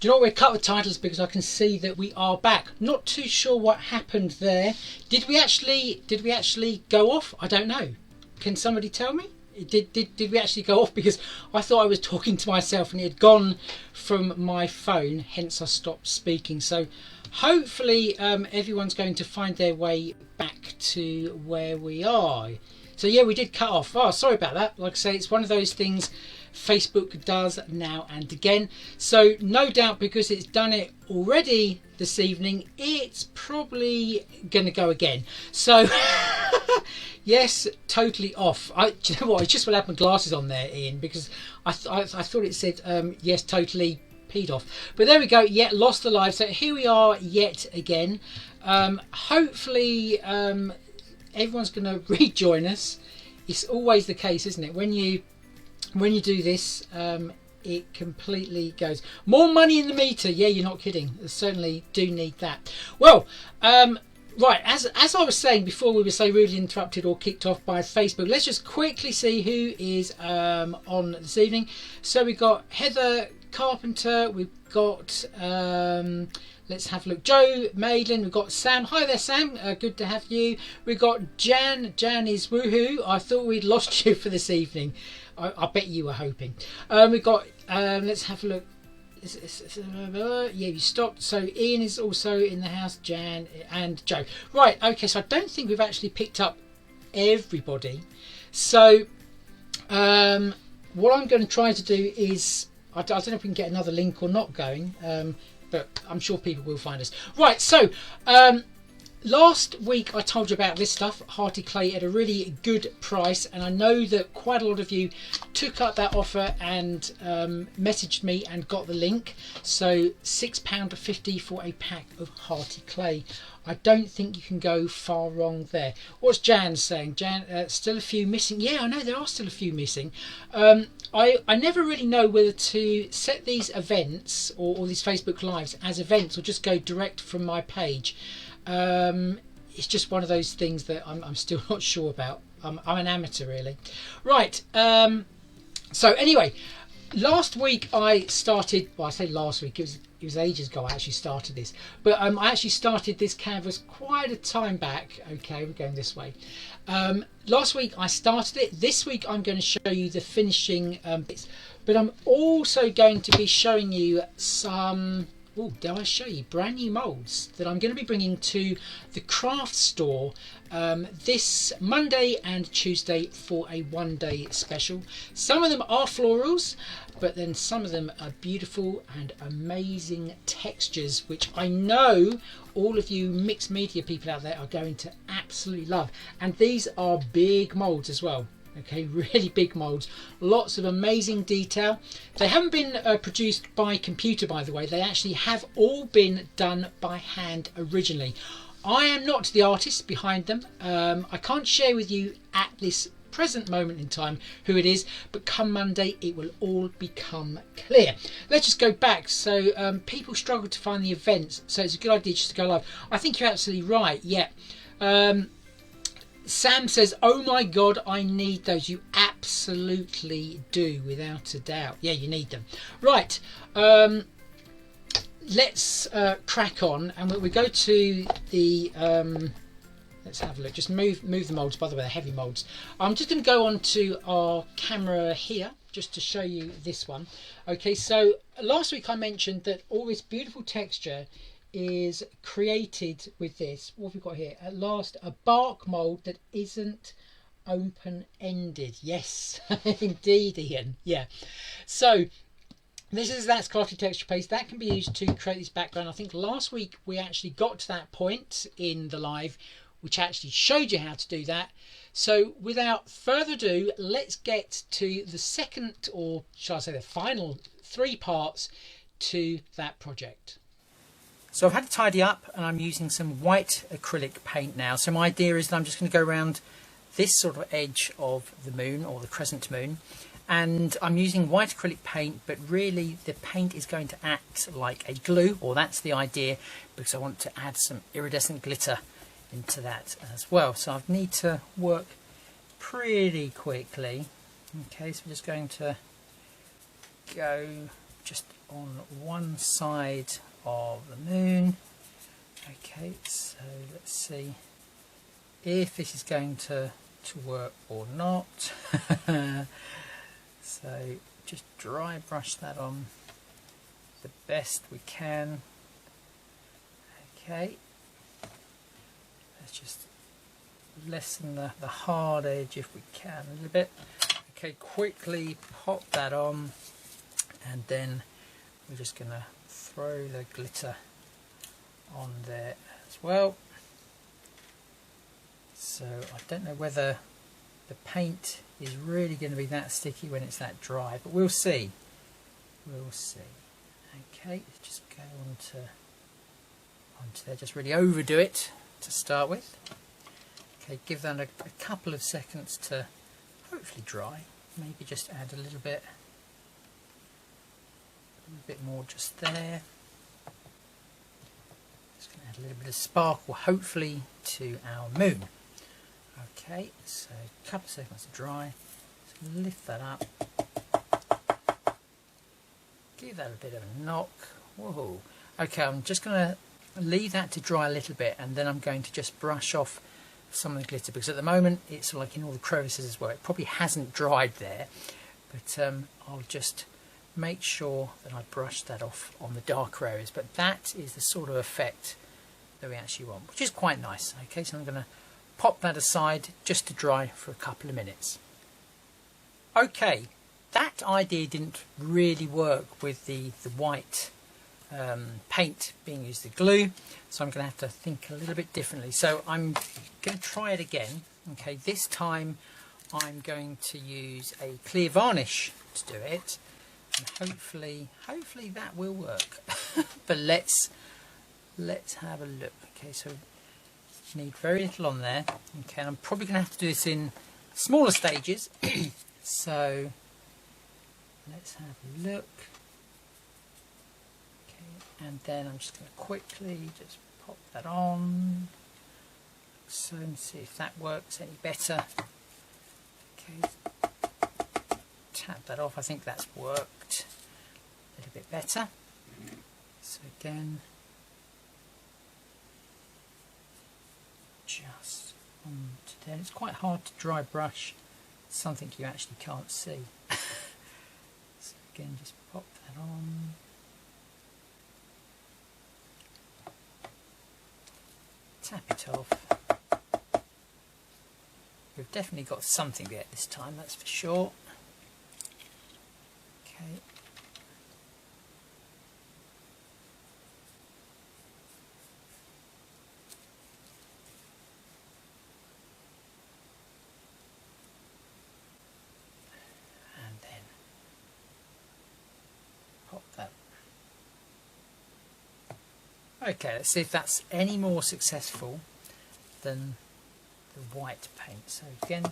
Do you know what, we're cut with titles because I can see that we are back. Not too sure what happened there. Did we actually go off? I don't know. Can somebody tell me? Did we actually go off? Because I thought I was talking to myself and it had gone from my phone, hence I stopped speaking. So hopefully everyone's going to find their way back to where we are. So yeah, we did cut off. Oh, sorry about that. Like I say, it's one of those things Facebook does now and again. So no doubt, because it's done it already this evening, it's probably going to go again. So yes, totally off. Do you know what? I just will have my glasses on there, Ian, because I thought it said yes, totally peed off. But there we go. Yeah, lost the live. So here we are yet again. Hopefully everyone's going to rejoin us. It's always the case, isn't it? When you do this, it completely goes. More money in the meter. Yeah, you're not kidding. I certainly do need that. Well, right, as I was saying before we were so rudely interrupted or kicked off by Facebook, let's just quickly see who is on this evening. So we've got Heather Carpenter, we've got let's have a look, Joe Maidlin, we've got Sam. Hi there, Sam, good to have you. We've got Jan is woohoo. I thought we'd lost you for this evening. I bet you were hoping. We've got let's have a look. Yeah, you stopped. So Ian is also in the house, Jan and Joe. Right, okay, so I don't think we've actually picked up everybody. So what I'm going to try to do is, I don't know if we can get another link or not going, but I'm sure people will find us. Right, so last week I told you about this stuff, Hearty Clay, at a really good price, and I know that quite a lot of you took up that offer and messaged me and got the link. So £6.50 for a pack of Hearty Clay. I don't think you can go far wrong there. What's Jan saying? Jan, still a few missing. Yeah, I know there are still a few missing. I never really know whether to set these events or these Facebook Lives as events or just go direct from my page. It's just one of those things that I'm still not sure about. I'm an amateur, really. Right, so anyway, last week I started, well, I say last week, it was ages ago I actually started this, but I actually started this canvas quite a time back. Okay, we're going this way. Last week I started it. This week I'm going to show you the finishing bits, but I'm also going to be showing you some, oh, dare I show you, brand new moulds that I'm going to be bringing to the craft store this Monday and Tuesday for a one-day special. Some of them are florals, but then some of them are beautiful and amazing textures, which I know all of you mixed media people out there are going to absolutely love. And these are big moulds as well. Okay, really big moulds, lots of amazing detail. They haven't been produced by computer, by the way. They actually have all been done by hand originally. I am not the artist behind them. I can't share with you at this present moment in time who it is, but come Monday it will all become clear. Let's just go back. So people struggle to find the events, so it's a good idea just to go live. I think you're absolutely right. Yeah. Sam says, oh my god, I need those. You absolutely do, without a doubt. Yeah, you need them. Right, let's crack on, and we go to the let's have a look. Just move the moulds, by the way, they're heavy moulds. I'm just going to go on to our camera here just to show you this one. Okay, so last week I mentioned that all this beautiful texture is created with this. What have we got here? At last, a bark mould that isn't open-ended. Yes, indeed, Ian. Yeah. So that's crafty texture paste that can be used to create this background. I think last week we actually got to that point in the live, which actually showed you how to do that. So without further ado, let's get to the second, or shall I say the final 3 parts to that project. So I've had to tidy up, and I'm using some white acrylic paint now. So my idea is that I'm just going to go around this sort of edge of the moon, or the crescent moon, and I'm using white acrylic paint, but really the paint is going to act like a glue, or that's the idea, because I want to add some iridescent glitter into that as well. So I need to work pretty quickly. Okay, so I'm just going to go just on one side of the moon. Okay, so let's see if this is going to work or not. So just dry brush that on the best we can. Okay, let's just lessen the hard edge if we can a little bit. Okay, quickly pop that on, and then we're just going to throw the glitter on there as well. So I don't know whether the paint is really going to be that sticky when it's that dry, but we'll see. We'll see. Okay, let's just go onto there, just really overdo it to start with. Okay, give that a couple of seconds to hopefully dry. Maybe just add a little bit more just there. Just going to add a little bit of sparkle, hopefully, to our moon. Okay, so a couple of seconds to dry. Just lift that up. Give that a bit of a knock. Whoa. Okay, I'm just going to leave that to dry a little bit, and then I'm going to just brush off some of the glitter, because at the moment it's like in all the crevices as well. It probably hasn't dried there, but I'll just make sure that I brush that off on the darker areas. But that is the sort of effect that we actually want, which is quite nice. Okay, so I'm going to pop that aside just to dry for a couple of minutes. Okay, that idea didn't really work with the white paint being used, the glue, so I'm going to have to think a little bit differently. So I'm going to try it again. Okay, this time I'm going to use a clear varnish to do it, and hopefully that will work. But let's have a look. Okay, so need very little on there. Okay, and I'm probably going to have to do this in smaller stages. So let's have a look. And then I'm just going to quickly just pop that on, so, and see if that works any better. Okay, tap that off. I think that's worked a little bit better. So again, just onto there. It's quite hard to dry brush something you actually can't see. So again, just pop that on. Tap it off. We've definitely got something there this time, that's for sure. Okay. And then pop that. Okay, let's see if that's any more successful than the white paint. So again,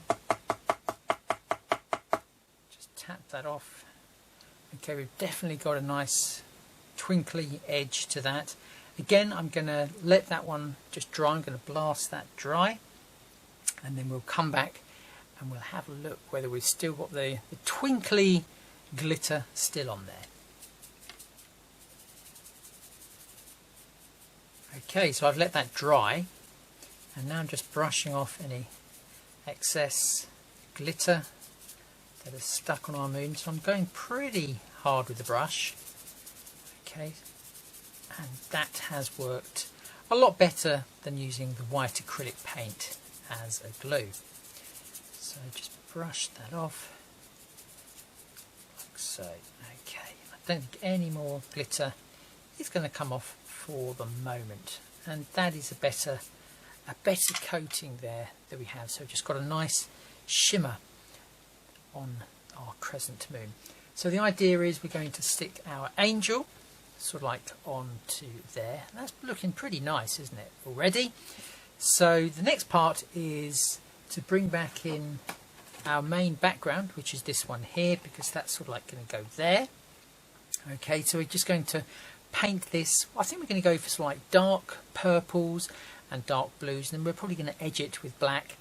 just tap that off. Okay, we've definitely got a nice twinkly edge to that. Again, I'm going to let that one just dry. I'm going to blast that dry, and then we'll come back and we'll have a look whether we've still got the twinkly glitter still on there. Okay, so I've let that dry, and now I'm just brushing off any excess glitter that is stuck on our moon. So I'm going pretty hard with the brush. Okay, and that has worked a lot better than using the white acrylic paint as a glue. So just brush that off like so. Okay, I don't think any more glitter is going to come off for the moment, and that is a better coating there that we have. So just got a nice shimmer on our crescent moon. So the idea is we're going to stick our angel sort of like onto there. That's looking pretty nice, isn't it, already? So the next part is to bring back in our main background, which is this one here, because that's sort of like going to go there. Okay, so we're just going to paint this. I think we're going to go for sort of like dark purples and dark blues, and then we're probably going to edge it with black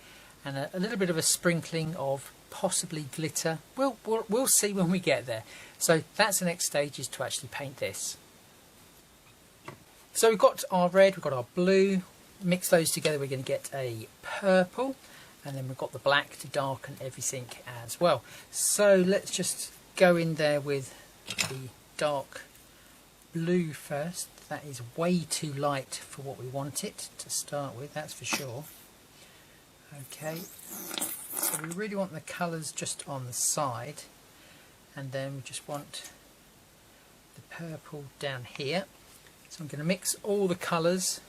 and a little bit of a sprinkling of possibly glitter. We'll see when we get there. So that's the next stage, is to actually paint this. So we've got our red, we've got our blue. Mix those together, we're going to get a purple, and then we've got the black to darken everything as well. So let's just go in there with the dark blue first. That is way too light for what we want it to start with, that's for sure. Okay, so we really want the colours just on the side, and then we just want the purple down here. So I'm going to mix all the colours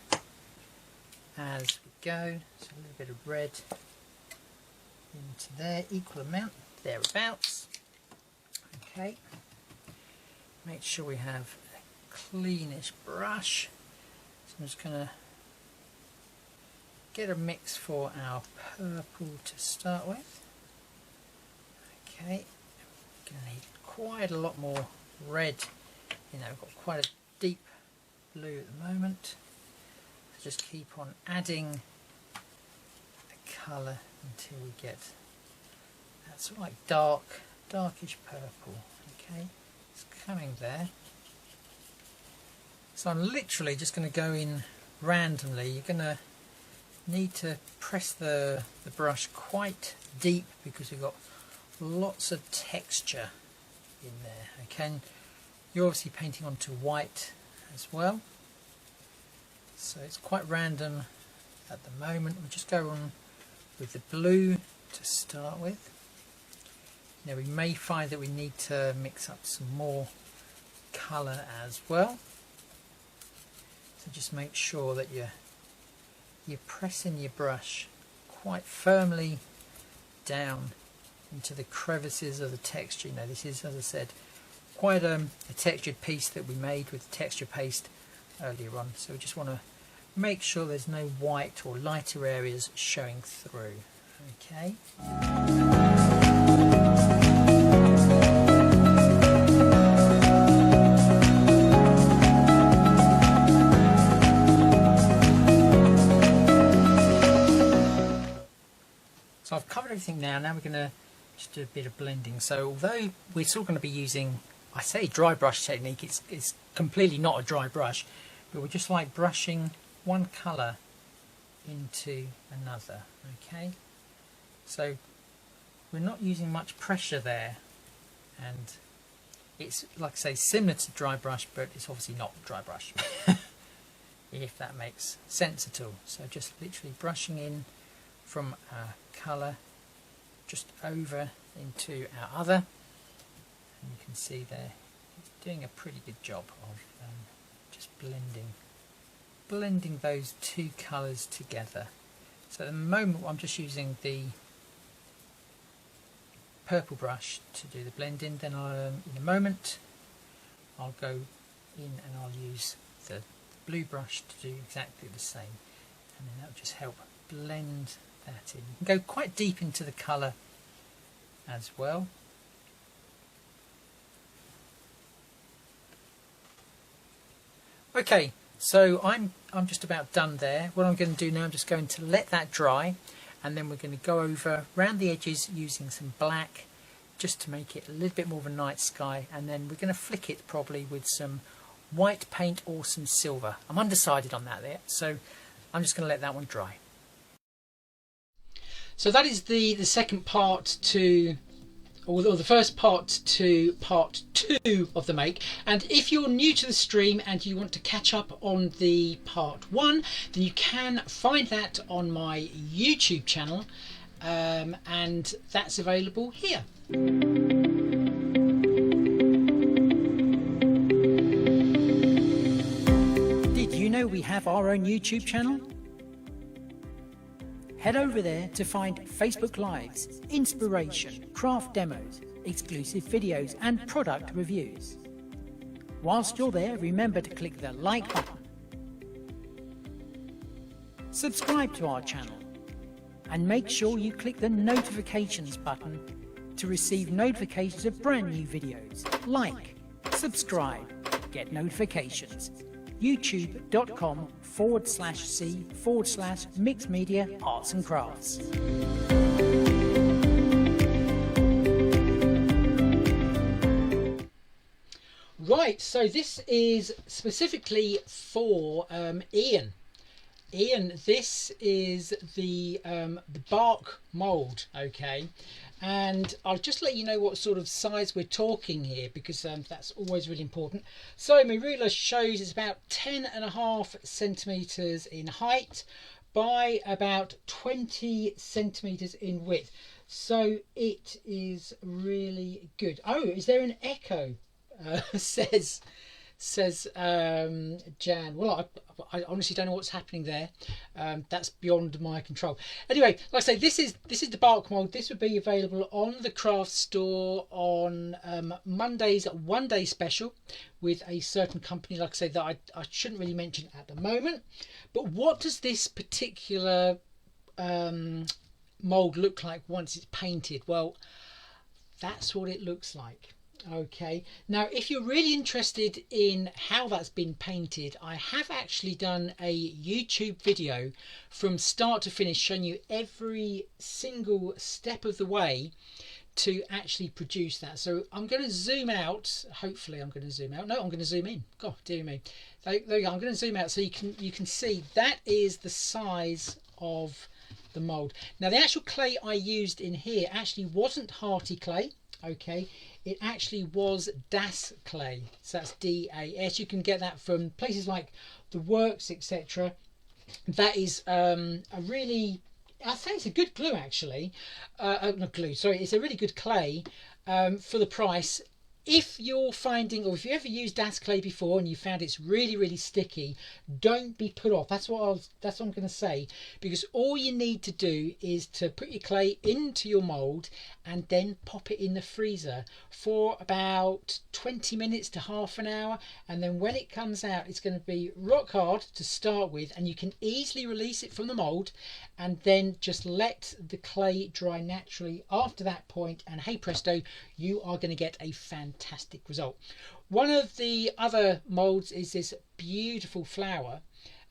as we go. So a little bit of red into there, equal amount, thereabouts. Okay, make sure we have a cleanish brush. So I'm just going to get a mix for our purple to start with. Okay, going to need quite a lot more red. You know, we've got quite a deep blue at the moment. So just keep on adding the colour until we get that sort of like darkish purple. Okay, it's coming there. So I'm literally just going to go in randomly. You're going to need to press the brush quite deep because we've got lots of texture in there. Okay, and you're obviously painting onto white as well, so it's quite random at the moment. We'll just go on with the blue to start with. Now we may find that we need to mix up some more colour as well, so just make sure that you're pressing your brush quite firmly down into the crevices of the texture. You know, this is, as I said, quite a textured piece that we made with texture paste earlier on, so we just want to make sure there's no white or lighter areas showing through. Okay. So I've covered everything now. Now we're going to just do a bit of blending. So although we're still going to be using, I say dry brush technique, it's completely not a dry brush, but we're just like brushing one colour into another. Okay, so we're not using much pressure there, and it's, like I say, similar to dry brush, but it's obviously not dry brush if that makes sense at all. So just literally brushing in from our colour just over into our other, and you can see there it's doing a pretty good job of just blending those two colours together. So at the moment I'm just using the purple brush to do the blending, then in a moment I'll go in and I'll use the blue brush to do exactly the same, and then that'll just help blend that in. You can go quite deep into the colour as well. Okay, so I'm just about done there. What I'm going to do now, I'm just going to let that dry, and then we're going to go over around the edges using some black just to make it a little bit more of a night sky, and then we're going to flick it probably with some white paint or some silver. I'm undecided on that there, so I'm just going to let that one dry. So that is the second part to, or the first part to part 2 of the make. And if you're new to the stream and you want to catch up on the part 1, then you can find that on my YouTube channel, and that's available here. Did you know we have our own YouTube channel? Head over there to find Facebook Lives, inspiration, craft demos, exclusive videos and product reviews. Whilst you're there, remember to click the like button, subscribe to our channel, and make sure you click the notifications button to receive notifications of brand new videos. Like, subscribe, get notifications. youtube.com/c/mixed media arts and crafts. Right, so this is specifically for Ian. Ian, this is the bark mould, okay, and I'll just let you know what sort of size we're talking here, because that's always really important. So my ruler shows it's about 10.5 centimeters in height by about 20 centimeters in width. So it is really good. Oh, is there an echo? Says Jan. Well, I honestly don't know what's happening there. That's beyond my control. Anyway, like I say, this is the bark mould. This would be available on the craft store on Monday's one day special with a certain company, like I say, that I shouldn't really mention at the moment. But what does this particular mould look like once it's painted? Well, that's what it looks like. Okay, now if you're really interested in how that's been painted, I have actually done a YouTube video from start to finish showing you every single step of the way to actually produce that. So I'm going to zoom out. Hopefully I'm going to zoom out. No, I'm going to zoom in. God, dear me. There you go. I'm going to zoom out so you can see that is the size of the mould. Now the actual clay I used in here actually wasn't hearty clay. Okay, it actually was DAS clay, so that's DAS. You can get that from places like the Works, etc. That is a really, I think it's a good glue actually. Not glue, sorry, it's a really good clay for the price. If you're finding, or if you ever used DAS clay before and you found it's really, really sticky, don't be put off. That's what I'm going to say, because all you need to do is to put your clay into your mould and then pop it in the freezer for about 20 minutes to half an hour, and then when it comes out, it's going to be rock hard to start with, and you can easily release it from the mould and then just let the clay dry naturally after that point, and hey presto, you are going to get a fantastic result. One of the other moulds is this beautiful flower,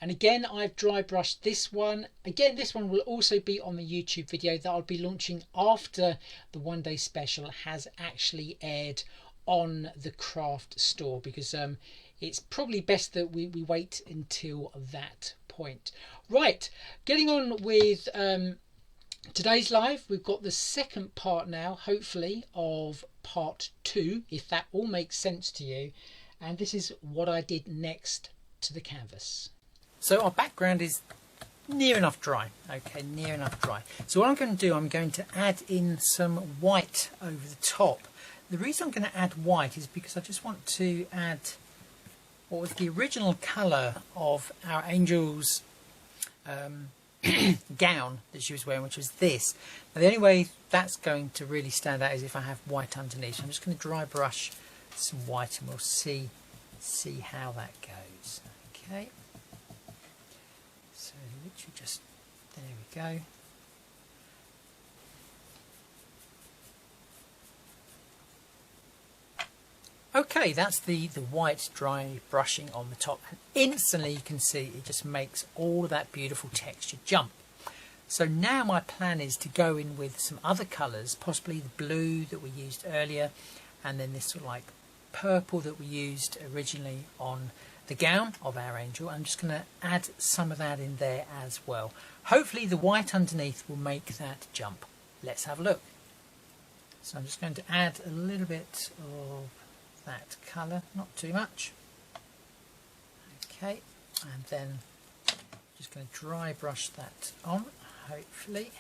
and again I've dry brushed this one. Again, this one will also be on the YouTube video that I'll be launching after the one day special has actually aired on the craft store, because it's probably best that we wait until that point. Right, getting on with today's live. We've got the second part now, hopefully, of part 2, if that all makes sense to you. And this is what I did next to the canvas. So our background is near enough dry. Okay, near enough dry. So what I'm going to do, I'm going to add in some white over the top. The reason I'm going to add white is because I just want to add what was the original colour of our angel's gown that she was wearing, which was this. Now the only way that's going to really stand out is if I have white underneath. So I'm just going to dry brush some white and we'll see how that goes. Okay, so literally just, there we go. Okay, that's the white dry brushing on the top, and instantly you can see it just makes all of that beautiful texture jump. So now my plan is to go in with some other colours, possibly the blue that we used earlier, and then this sort of like purple that we used originally on the gown of our angel. I'm just going to add some of that in there as well. Hopefully the white underneath will make that jump. Let's have a look. So I'm just going to add a little bit of that colour, not too much. Okay, and then just going to dry brush that on, hopefully,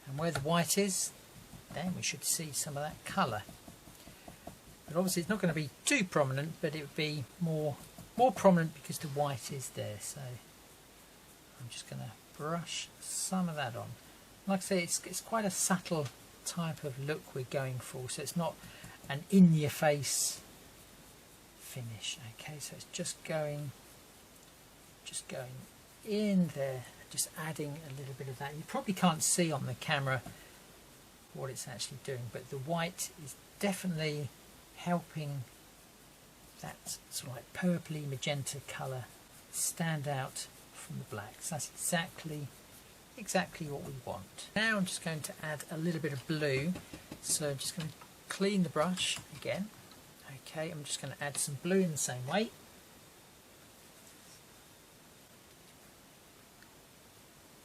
and where the white is, then we should see some of that colour. But obviously it's not going to be too prominent, but it would be more prominent because the white is there. So I'm just going to brush some of that on. Like I say, it's quite a subtle type of look we're going for, so it's not an in-your-face finish. Okay, so it's just going in there, just adding a little bit of that. You probably can't see on the camera what it's actually doing, but the white is definitely helping that sort of like purpley magenta colour stand out from the black. So that's exactly what we want. Now I'm just going to add a little bit of blue, so I'm just going to clean the brush again. Okay, I'm just going to add some blue in the same way.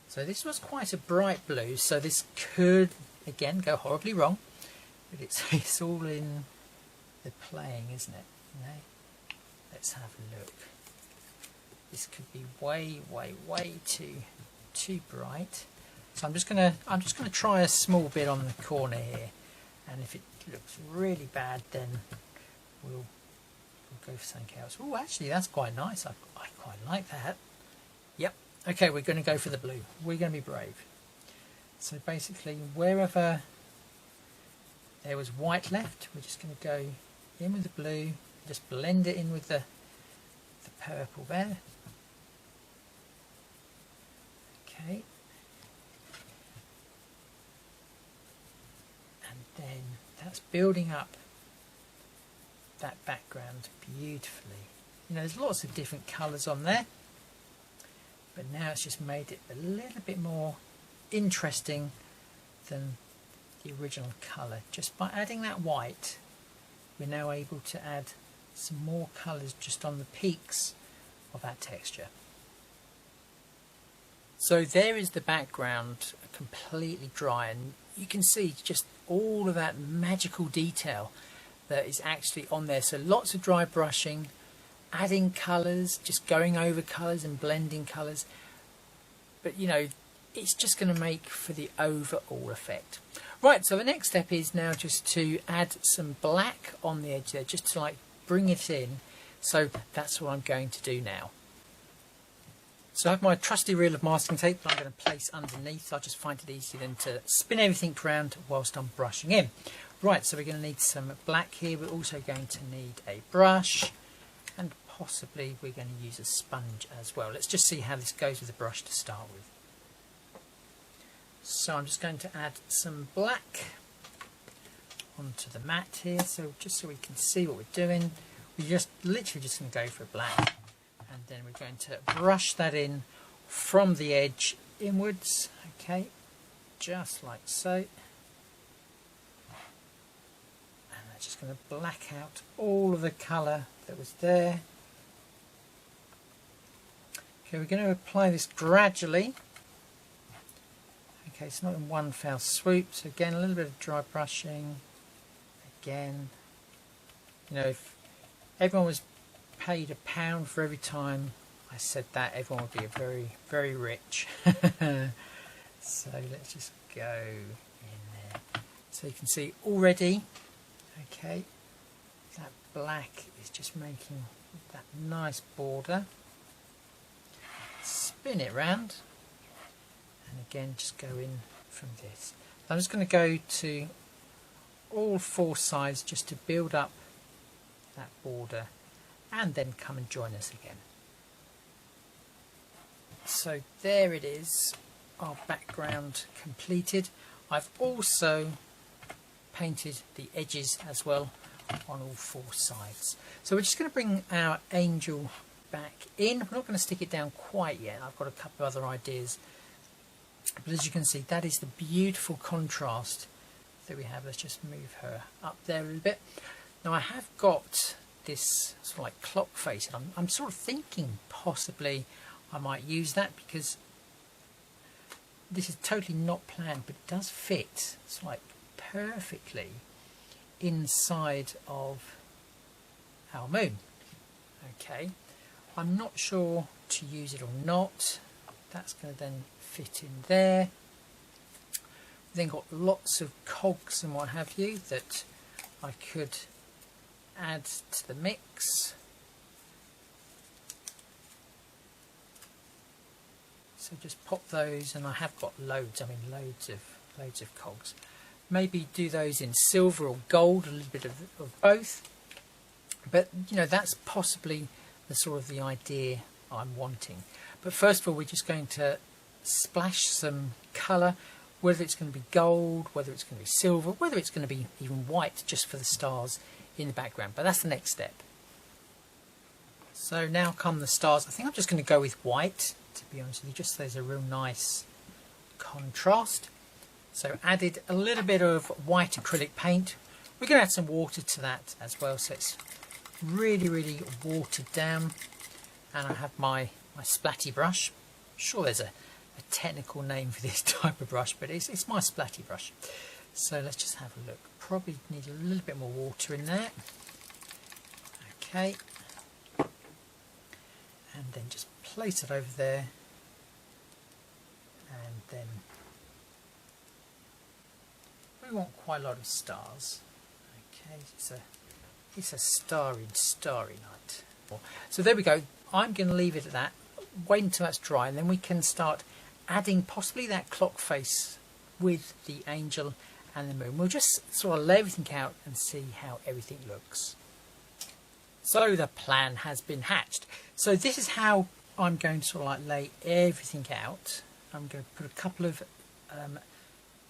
So this was quite a bright blue, so this could again go horribly wrong, but it's all in the playing, isn't it? You know? Let's have a look. This could be way too bright. So I'm just gonna try a small bit on the corner here, and if it looks really bad, then we'll go for something else. Oh, actually, that's quite nice. I quite like that. Yep. Okay, we're going to go for the blue. We're going to be brave. So basically, wherever there was white left, we're just going to go in with the blue, just blend it in with the purple there. Okay. And then that's building up that background beautifully. You know, there's lots of different colours on there, but now it's just made it a little bit more interesting than the original colour. Just by adding that white, we're now able to add some more colours just on the peaks of that texture. So there is the background completely dry, and you can see just all of that magical detail that is actually on there. So lots of dry brushing, adding colours, just going over colours and blending colours. But you know, it's just going to make for the overall effect. Right, so the next step is now just to add some black on the edge there, just to like bring it in. So that's what I'm going to do now. So I have my trusty reel of masking tape that I'm going to place underneath. I just find it easy then to spin everything around whilst I'm brushing in. Right, so we're going to need some black here. We're also going to need a brush, and possibly we're going to use a sponge as well. Let's just see how this goes with the brush to start with. So I'm just going to add some black onto the mat here, so just so we can see what we're doing. We're just literally just going to go for black, and then we're going to brush that in from the edge inwards. Okay, just like so. And I'm just going to black out all of the colour that was there. Okay, we're going to apply this gradually. Okay, it's not in one fell swoop, so again a little bit of dry brushing. Again, you know, if everyone was paid £1 for every time I said that, everyone would be very rich. So let's just go in there. So you can see already, okay, that black is just making that nice border. Spin it round, and again just go in from this. I'm just going to go to all four sides just to build up that border, and then come and join us again. So there it is, our background completed. I've also painted the edges as well on all four sides. So we're just going to bring our angel back in. We're not going to stick it down quite yet. I've got a couple of other ideas. But as you can see, that is the beautiful contrast that we have. Let's just move her up there a little bit. Now I have got this sort of like clock face, and I'm sort of thinking possibly I might use that, because this is totally not planned, but it does fit sort of like perfectly inside of our moon. Okay, I'm not sure to use it or not. That's going to then fit in there. We've then got lots of cogs and what have you that I could add to the mix. So just pop those, and I have got loads, I mean loads of cogs. Maybe do those in silver or gold, a little bit of both. But you know, that's possibly the sort of the idea I'm wanting. But first of all, we're just going to splash some colour, whether it's going to be gold, whether it's going to be silver, whether it's going to be even white, just for the stars in the background. But that's the next step. So now come the stars. I think I'm just going to go with white, to be honest with you, just so there's a real nice contrast. So added a little bit of white acrylic paint. We're going to add some water to that as well, so it's really watered down. And I have my splatty brush. I'm sure there's a technical name for this type of brush, but it's my splatty brush. So let's just have a look. Probably need a little bit more water in there. Okay. And then just place it over there. And then we want quite a lot of stars. Okay, it's a starry night. So there we go. I'm going to leave it at that. Wait until that's dry, and then we can start adding possibly that clock face with the angel and the moon. We'll just sort of lay everything out and see how everything looks. So the plan has been hatched. So this is how I'm going to sort of like lay everything out. I'm going to put a couple of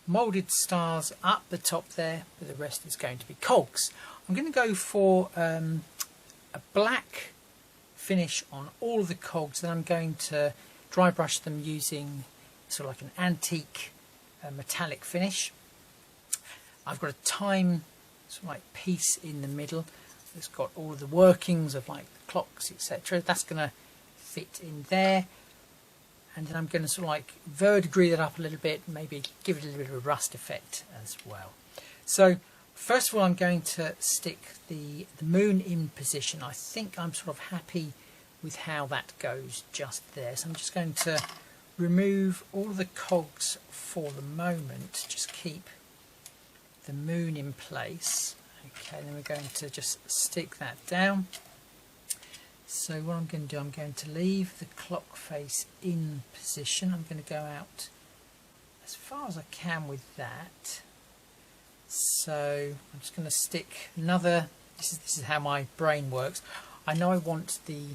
moulded stars up the top there, but the rest is going to be cogs. I'm going to go for a black finish on all of the cogs, then I'm going to dry brush them using sort of like an antique metallic finish. I've got a time sort of like piece in the middle. It's got all of the workings of like the clocks, etc. That's going to fit in there. And then I'm going to sort of like verdigris that up a little bit, maybe give it a little bit of a rust effect as well. So first of all, I'm going to stick the moon in position. I think I'm sort of happy with how that goes just there. So I'm just going to remove all the cogs for the moment. Just keep the moon in place. Okay, then we're going to just stick that down. So what I'm going to do, I'm going to leave the clock face in position. I'm going to go out as far as I can with that. So I'm just going to stick another, this is how my brain works. I know I want the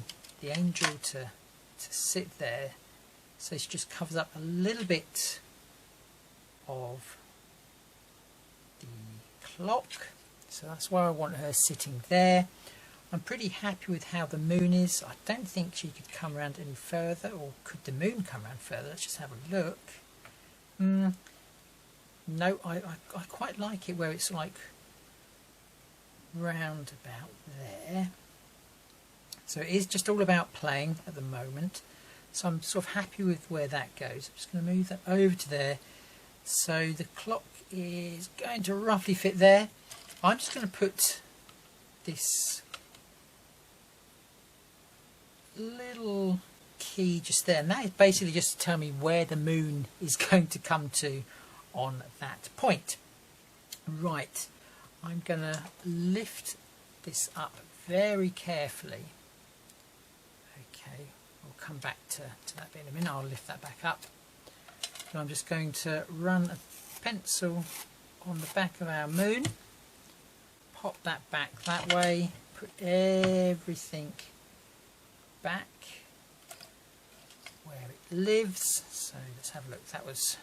angel to sit there, so she just covers up a little bit of the clock. So that's why I want her sitting there. I'm pretty happy with how the moon is. I don't think she could come around any further, or could the moon come around further? Let's just have a look. No, I quite like it where it's like round about there. So it is just all about playing at the moment. So I'm sort of happy with where that goes. I'm just going to move that over to there. So the clock is going to roughly fit there. I'm just going to put this little key just there, and that is basically just to tell me where the moon is going to come to on that point. Right, I'm going to lift this up very carefully. Okay, we'll come back to that bit in a minute. I'll lift that back up. So I'm just going to run a pencil on the back of our moon, pop that back that way, put everything back where it lives. So let's have a look. That was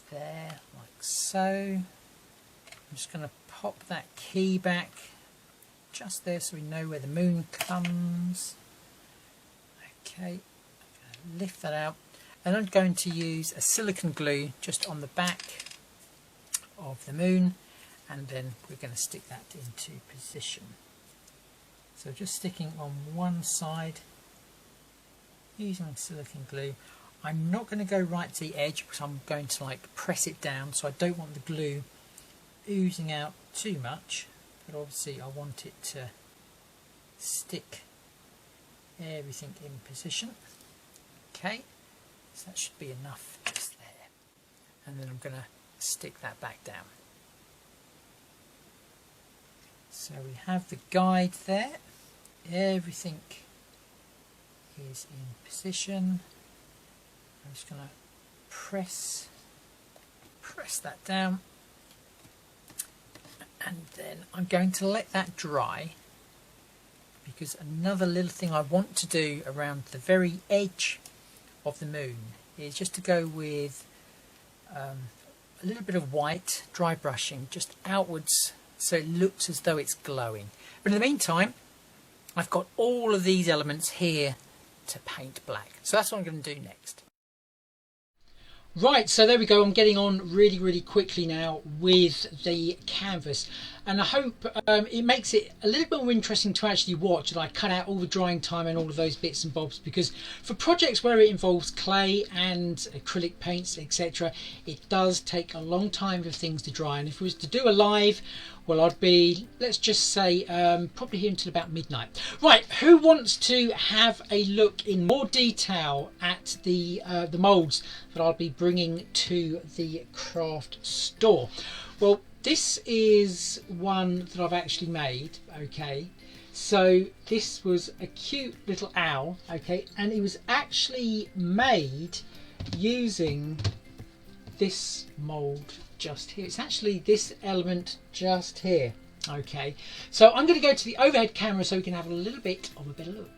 there, like so. I'm just going to pop that key back just there so we know where the moon comes. Okay, I'm going to lift that out, and I'm going to use a silicone glue just on the back of the moon, and then we're going to stick that into position. So just sticking on one side using silicone glue. I'm not going to go right to the edge because I'm going to like press it down, so I don't want the glue oozing out too much, but obviously I want it to stick everything in position. Okay, so that should be enough just there, and then I'm going to stick that back down. So we have the guide there, everything is in position. I'm just going to press that down, and then I'm going to let that dry, because another little thing I want to do around the very edge of the moon is just to go with a little bit of white dry brushing just outwards so it looks as though it's glowing. But in the meantime, I've got all of these elements here to paint black, so that's what I'm going to do next. Right, so there we go. I'm getting on really quickly now with the canvas, and I hope it makes it a little bit more interesting to actually watch, and I cut out all the drying time and all of those bits and bobs, because for projects where it involves clay and acrylic paints, etc., it does take a long time for things to dry. And if we was to do a live, well, I'd be, let's just say, probably here until about midnight. Right, who wants to have a look in more detail at the moulds that I'll be bringing to the craft store? Well, this is one that I've actually made, okay? So this was a cute little owl, okay? And it was actually made using this mould just here. It's actually this element just here, okay? So I'm going to go to the overhead camera so we can have a little bit of a better look.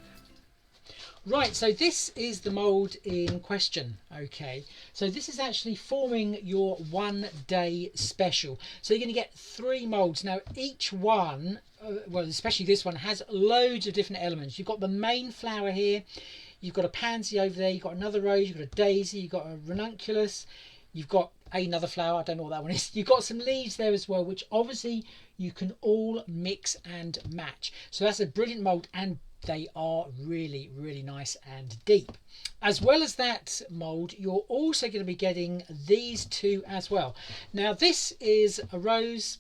Right, so this is the mould in question, okay? So this is actually forming your 1 day special. So you're going to get 3 moulds. Now each one, well especially this one, has loads of different elements. You've got the main flower here, you've got a pansy over there, you've got another rose, you've got a daisy, you've got a ranunculus, you've got another flower, I don't know what that one is. You've got some leaves there as well, which obviously you can all mix and match. So that's a brilliant mould, and they are really nice and deep. As well as that mould, you're also going to be getting these 2 as well. Now this is a rose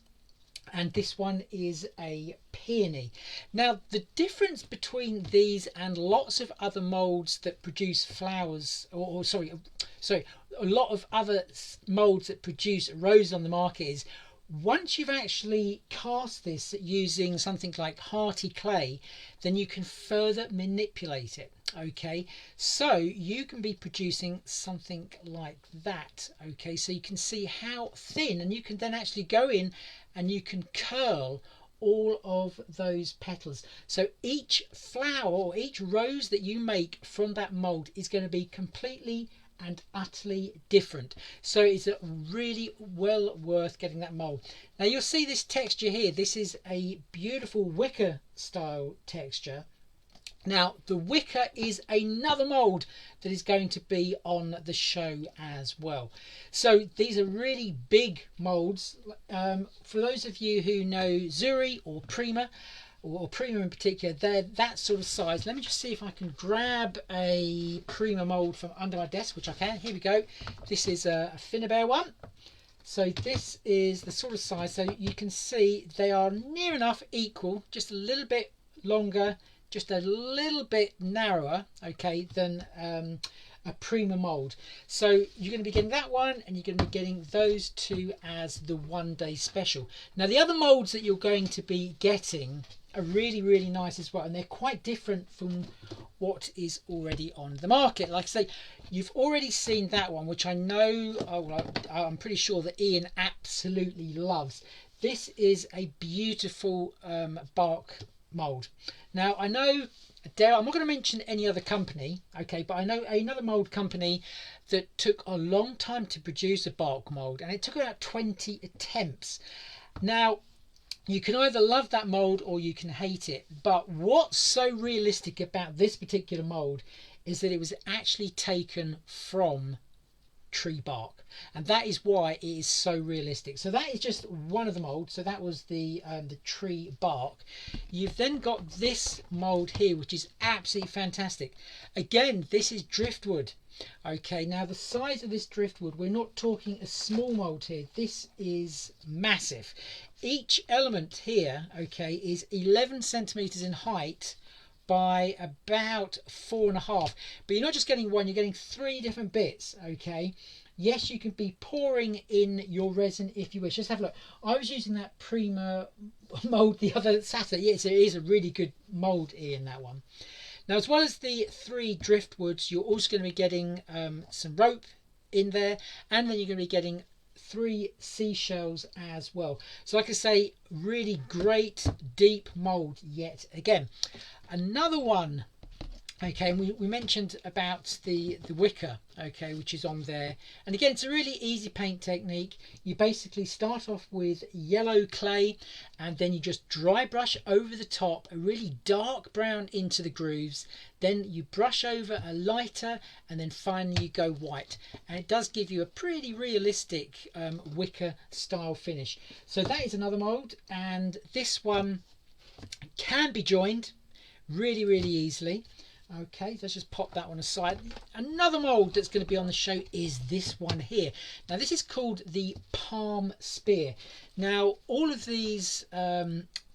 and this one is a peony. Now the difference between these and lots of other moulds that produce flowers, or sorry, a lot of other moulds that produce roses on the market, is once you've actually cast this using something like hearty clay, then you can further manipulate it, okay? So you can be producing something like that, okay? So you can see how thin, and you can then actually go in and you can curl all of those petals. So each flower or each rose that you make from that mould is going to be completely and utterly different. So it's really well worth getting that mould. Now you'll see this texture here. This is a beautiful wicker style texture. Now the wicker is another mould that is going to be on the show as well. So these are really big moulds. For those of you who know Zuri or Prima, or Prima in particular, they're that sort of size. Let me just see if I can grab a Prima mould from under my desk, which I can. Here we go. This is a Finnabair one. So this is the sort of size. So you can see they are near enough equal, just a little bit longer, just a little bit narrower, okay, than a Prima mould. So you're going to be getting that one, and you're going to be getting those 2 as the 1 day special. Now the other moulds that you're going to be getting are really nice as well, and they're quite different from what is already on the market. Like I say, you've already seen that one, which I know, I'm pretty sure that Ian absolutely loves. This is a beautiful bark mould. Now I know, I'm not going to mention any other company, okay, but I know another mould company that took a long time to produce a bark mould, and it took about 20 attempts. Now you can either love that mould or you can hate it, but what's so realistic about this particular mould is that it was actually taken from tree bark, and that is why it is so realistic. So that is just one of the moulds. So that was the tree bark. You've then got this mould here, which is absolutely fantastic. Again, this is driftwood. Okay, now the size of this driftwood, we're not talking a small mould here. This is massive. Each element here, okay, is 11 centimeters in height by about 4.5. But you're not just getting one, you're getting 3 different bits, okay? Yes, you can be pouring in your resin if you wish. Just have a look. I was using that Prima mould the other Saturday. Yes, it is a really good mould in that one. Now, as well as the 3 driftwoods, you're also going to be getting some rope in there, and then you're going to be getting 3 seashells as well. So like I say, really great deep mould yet again. Another one Okay, and we mentioned about the wicker, okay, which is on there. And again, it's a really easy paint technique. You basically start off with yellow clay, and then you just dry brush over the top a really dark brown into the grooves. Then you brush over a lighter, and then finally you go white. And it does give you a pretty realistic wicker style finish. So that is another mould, and this one can be joined really, really easily. Okay, let's just pop that one aside. Another mould that's going to be on the show is this one here. Now this is called the palm spear. Now all of these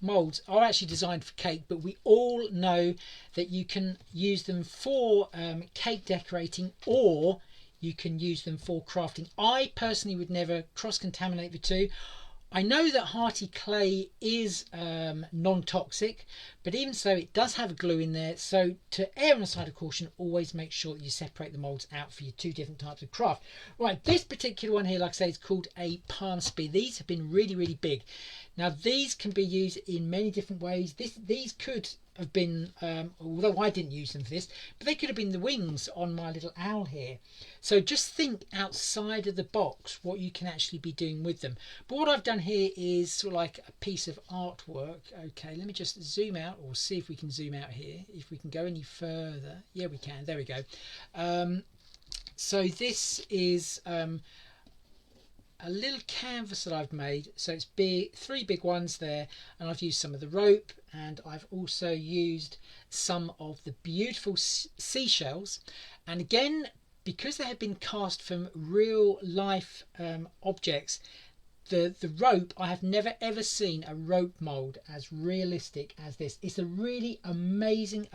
moulds are actually designed for cake, but we all know that you can use them for cake decorating, or you can use them for crafting. I personally would never cross-contaminate the two. I know that Hearty clay is non-toxic, but even so, it does have a glue in there. So to err on the side of caution, always make sure that you separate the moulds out for your two different types of craft. Right, this particular one here, like I say, is called a palm spear. These have been really, really big. Now, these can be used in many different ways. These could have been, although I didn't use them for this, but they could have been the wings on my little owl here. So just think outside of the box what you can actually be doing with them. But what I've done here is sort of like a piece of artwork. Okay, let me just zoom out, or see if we can zoom out here, if we can go any further. Yeah, we can. There we go. So this is a little canvas that I've made. So it's big, three big ones there, and I've used some of the rope, and I've also used some of the beautiful seashells. And again, because they have been cast from real life objects, the rope, I have never ever seen a rope mould as realistic as this. It's a really amazing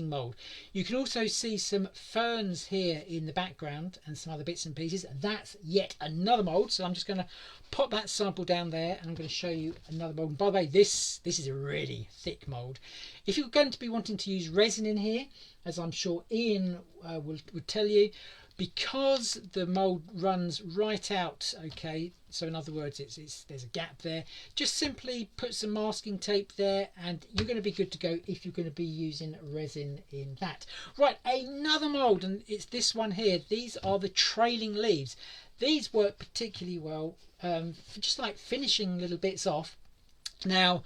mould. You can also see some ferns here in the background and some other bits and pieces. That's yet another mould, so I'm just going to pop that sample down there, and I'm going to show you another mould. And by the way, this is a really thick mould. If you're going to be wanting to use resin in here, as I'm sure Ian would tell you, because the mould runs right out, okay, so in other words there's a gap there, just simply put some masking tape there and you're going to be good to go if you're going to be using resin in that. Right, another mould, and it's this one here. These are the trailing leaves. These work particularly well for just like finishing little bits off. Now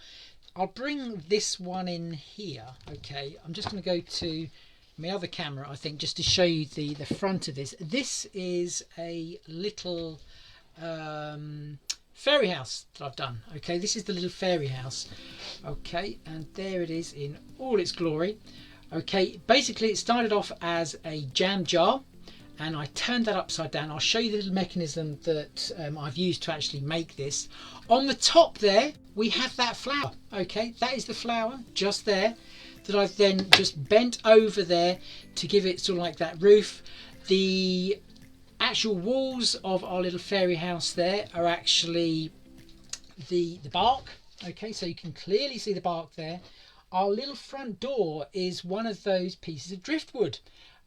I'll bring this one in here. Okay, I'm just going to go to my other camera, I think, just to show you the front of this. This is a little fairy house that I've done. Okay, this is the little fairy house. Okay, and there it is in all its glory. Okay, basically it started off as a jam jar, and I turned that upside down. I'll show you the little mechanism that I've used to actually make this. On the top there we have that flower. Okay, that is the flower just there, that I've then just bent over there to give it sort of like that roof. The actual walls of our little fairy house there are actually the bark. Okay, so you can clearly see the bark there. Our little front door is one of those pieces of driftwood.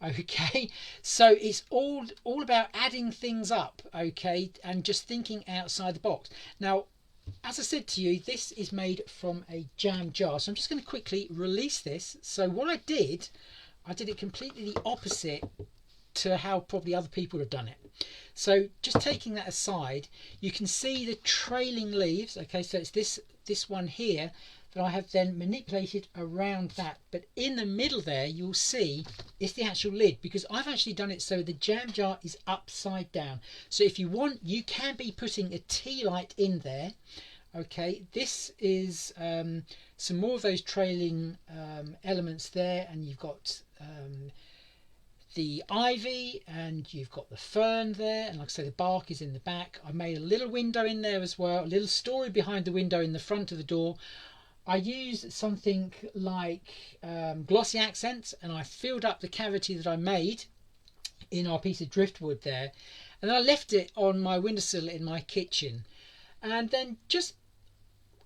Okay, so it's all about adding things up, okay, and just thinking outside the box. Now, as I said to you, this is made from a jam jar, so I'm just going to quickly release this. So what I did it completely the opposite to how probably other people have done it. So just taking that aside, you can see the trailing leaves. Okay, so it's this one here that I have then manipulated around that, but in the middle there you'll see it's the actual lid, because I've actually done it so the jam jar is upside down. So if you want, you can be putting a tea light in there. Okay, this is some more of those trailing elements there, and you've got the ivy, and you've got the fern there, and like I say, the bark is in the back. I made a little window in there as well, a little story behind the window in the front of the door. I used something like glossy accents, and I filled up the cavity that I made in our piece of driftwood there, and then I left it on my windowsill in my kitchen. And then just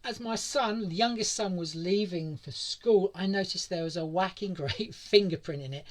as my son, the youngest son, was leaving for school, I noticed there was a whacking great fingerprint in it,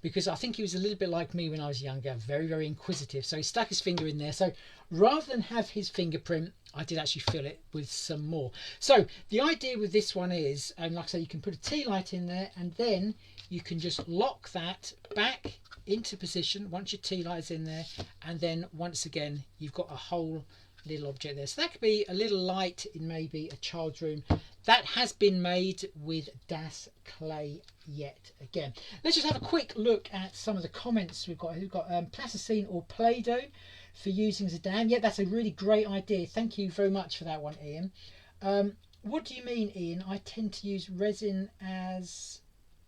because I think he was a little bit like me when I was younger, very, very inquisitive. So he stuck his finger in there. So rather than have his fingerprint, I did actually fill it with some more. So the idea with this one is, like I say, you can put a tea light in there, and then you can just lock that back into position once your tea light is in there, and then once again you've got a whole little object there. So that could be a little light in maybe a child's room. That has been made with Das clay yet again. Let's just have a quick look at some of the comments we've got. We've got plasticine or Play-Doh for using as a dam. Yeah, that's a really great idea. Thank you very much for that one, Ian. What do you mean, Ian? I tend to use resin as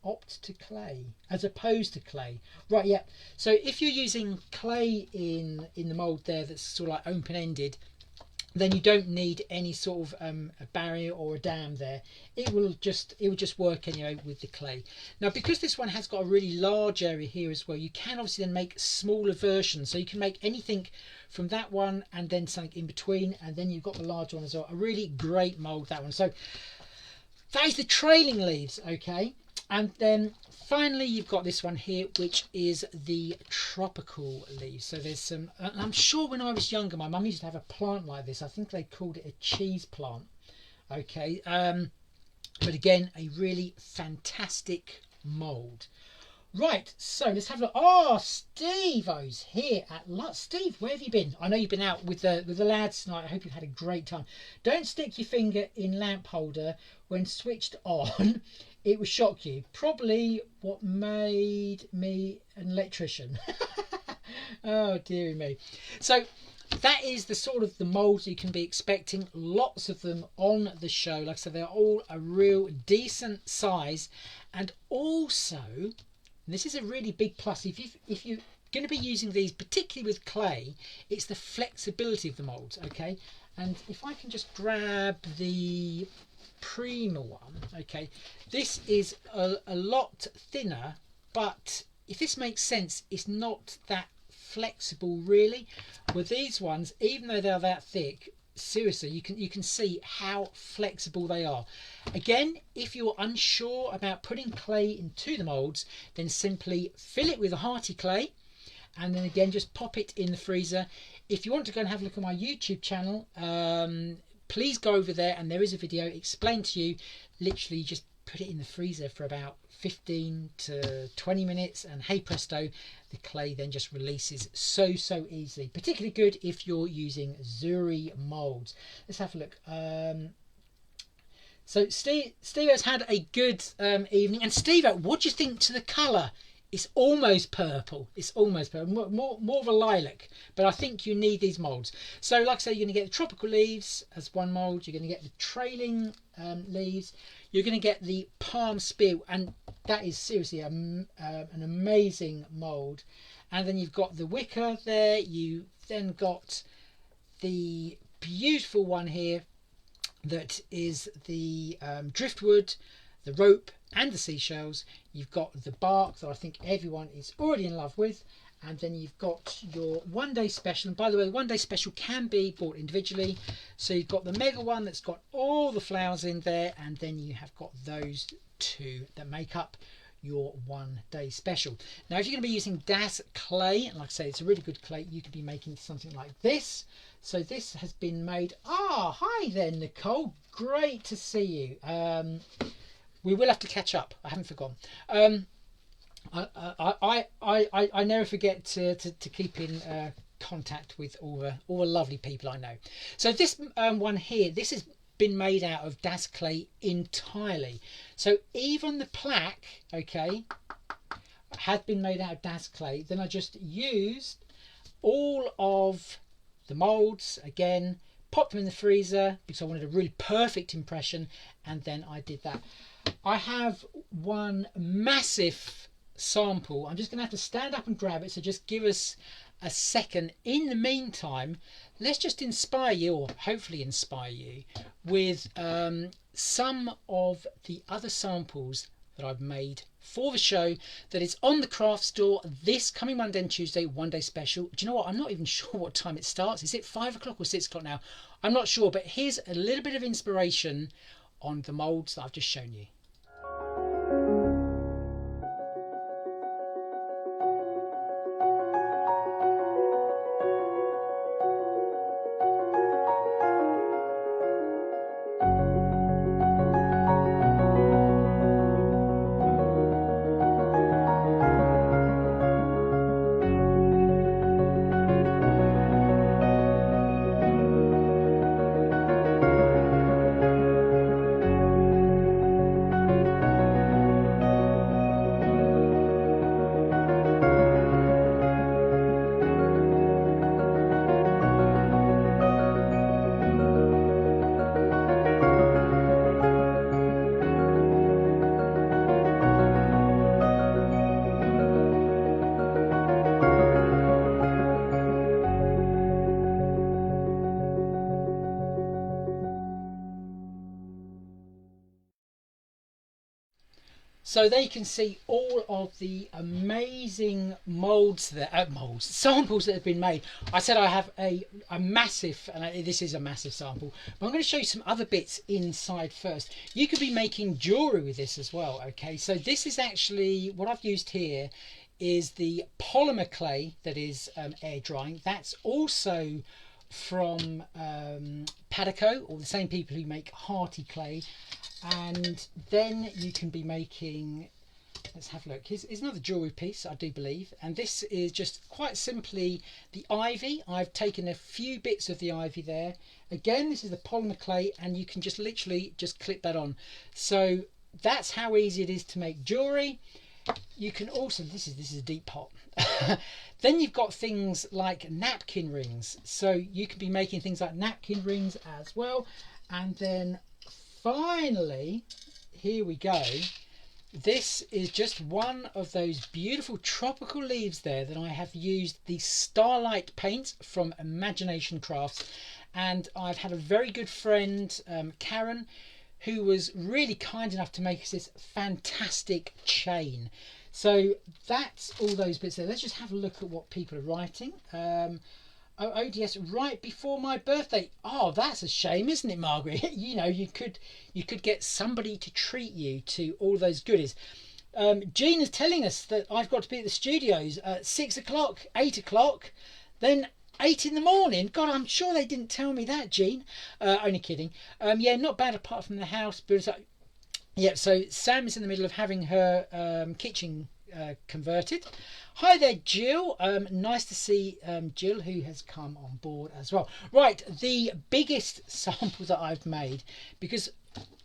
opt to clay as opposed to clay. Right, yeah. So if you're using clay in the mould there that's sort of like open-ended, then you don't need any sort of a barrier or a dam there. It will just work anyway with the clay. Now, because this one has got a really large area here as well, you can obviously then make smaller versions. So you can make anything from that one and then something in between, and then you've got the large one as well. A really great mould, that one. So that is the trailing leaves, okay. And then finally you've got this one here, which is the tropical leaves. So there's some, I'm sure when I was younger my mum used to have a plant like this. I think they called it a cheese plant, okay. But again, a really fantastic mould. Right, so let's have a look. Oh, Steve-O's here at last. Steve, where have you been? I know you've been out with the lads tonight. I hope you've had a great time. Don't stick your finger in lamp holder when switched on. It will shock you. Probably what made me an electrician. Oh, dearie me. So that is the sort of the moulds you can be expecting. Lots of them on the show. Like I said, they're all a real decent size. And also, and this is a really big plus, if you're going to be using these, particularly with clay, it's the flexibility of the moulds, okay? And if I can just grab the Prima one, okay, this is a lot thinner, but if this makes sense, it's not that flexible really. With these ones, even though they're that thick, seriously, you can see how flexible they are. Again, if you're unsure about putting clay into the moulds, then simply fill it with a hearty clay, and then again just pop it in the freezer. If you want to go and have a look at my YouTube channel, please go over there, and there is a video explained to you. Literally just put it in the freezer for about 15 to 20 minutes, and hey presto, the clay then just releases so easily. Particularly good if you're using Zuri molds. Let's have a look. So Steve has had a good evening. And Steve, what do you think to the colour? It's almost purple. It's almost purple. More of a lilac. But I think you need these moulds. So like I say, you're going to get the tropical leaves as one mould. You're going to get the trailing leaves. You're going to get the palm spear. And that is seriously an amazing mould. And then you've got the wicker there. You then got the beautiful one here that is the driftwood, the rope and the seashells. You've got the bark that I think everyone is already in love with, and then you've got your one day special. And by the way, the one day special can be bought individually. So you've got the mega one that's got all the flowers in there, and then you have got those two that make up your one day special. Now if you're going to be using Das clay, and like I say, it's a really good clay, you could be making something like this. So this has been made. Hi there, Nicole, great to see you. We will have to catch up, I haven't forgotten. I never forget to keep in contact with all the lovely people I know. So this one here, this has been made out of Das clay entirely. So even the plaque, okay, had been made out of Das clay. Then I just used all of the moulds again, popped them in the freezer because I wanted a really perfect impression, and then I did that. I have one massive sample. I'm just going to have to stand up and grab it, so just give us a second. In the meantime, let's just inspire you, or hopefully inspire you, with some of the other samples that I've made for the show that is on the craft store this coming Monday and Tuesday, one day special. Do you know what? I'm not even sure what time it starts. Is it 5 o'clock or 6 o'clock now? I'm not sure, but here's a little bit of inspiration on the moulds that I've just shown you. so they can see all of the amazing molds that samples that have been made. I said I have a massive, and this is a massive sample, but I'm going to show you some other bits inside first. You could be making jewelry with this as well. Okay, so this is actually what I've used here is the polymer clay that is air drying. That's also from Padico, or the same people who make Hearty clay. And then you can be making, let's have a look, here's another jewelry piece, I do believe, and this is just quite simply the ivy. I've taken a few bits of the ivy there. Again, this is the polymer clay, and you can just literally just clip that on. So that's how easy it is to make jewelry. You can also, this is a deep pot. Then you've got things like napkin rings, so you can be making things like napkin rings as well. And then finally, here we go. This is just one of those beautiful tropical leaves there that I have used the Starlight paint from Imagination Crafts, and I've had a very good friend, Karen, who was really kind enough to make us this fantastic chain. So that's all those bits there. Let's just have a look at what people are writing. ODS right before my birthday. Oh, that's a shame, isn't it, Margaret? You know, you could get somebody to treat you to all those goodies. Jean is telling us that I've got to be at the studios at 6 o'clock, 8 o'clock, then 8 in the morning. God, I'm sure they didn't tell me that, Jean. Only kidding. Yeah, not bad apart from the house, but it's like, yeah. So Sam is in the middle of having her kitchen converted. Hi there, Jill. Nice to see Jill, who has come on board as well. Right, the biggest sample that I've made, because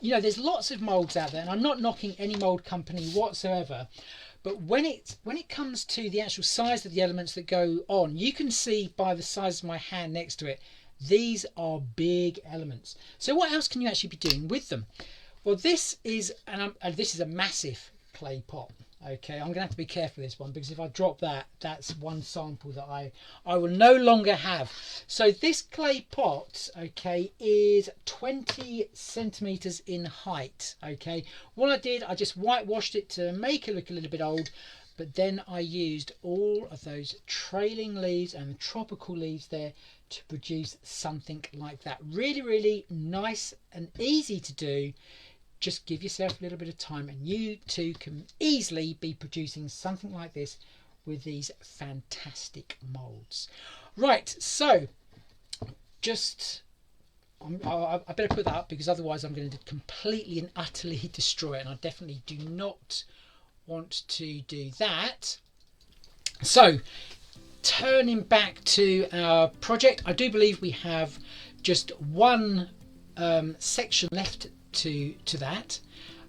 you know there's lots of molds out there, and I'm not knocking any mold company whatsoever, but when it comes to the actual size of the elements that go on, you can see by the size of my hand next to it, these are big elements. So what else can you actually be doing with them? Well, this is this is a massive clay pot. Okay, I'm going to have to be careful with this one, because if I drop that, that's one sample that I will no longer have. So this clay pot, okay, is 20 centimeters in height. Okay, what I did, I just whitewashed it to make it look a little bit old, but then I used all of those trailing leaves and the tropical leaves there to produce something like that. Really, really nice and easy to do. Just give yourself a little bit of time, and you too can easily be producing something like this with these fantastic molds. Right, so just I better put that up, because otherwise I'm going to completely and utterly destroy it, and I definitely do not want to do that. So turning back to our project, I do believe we have just one section left to that.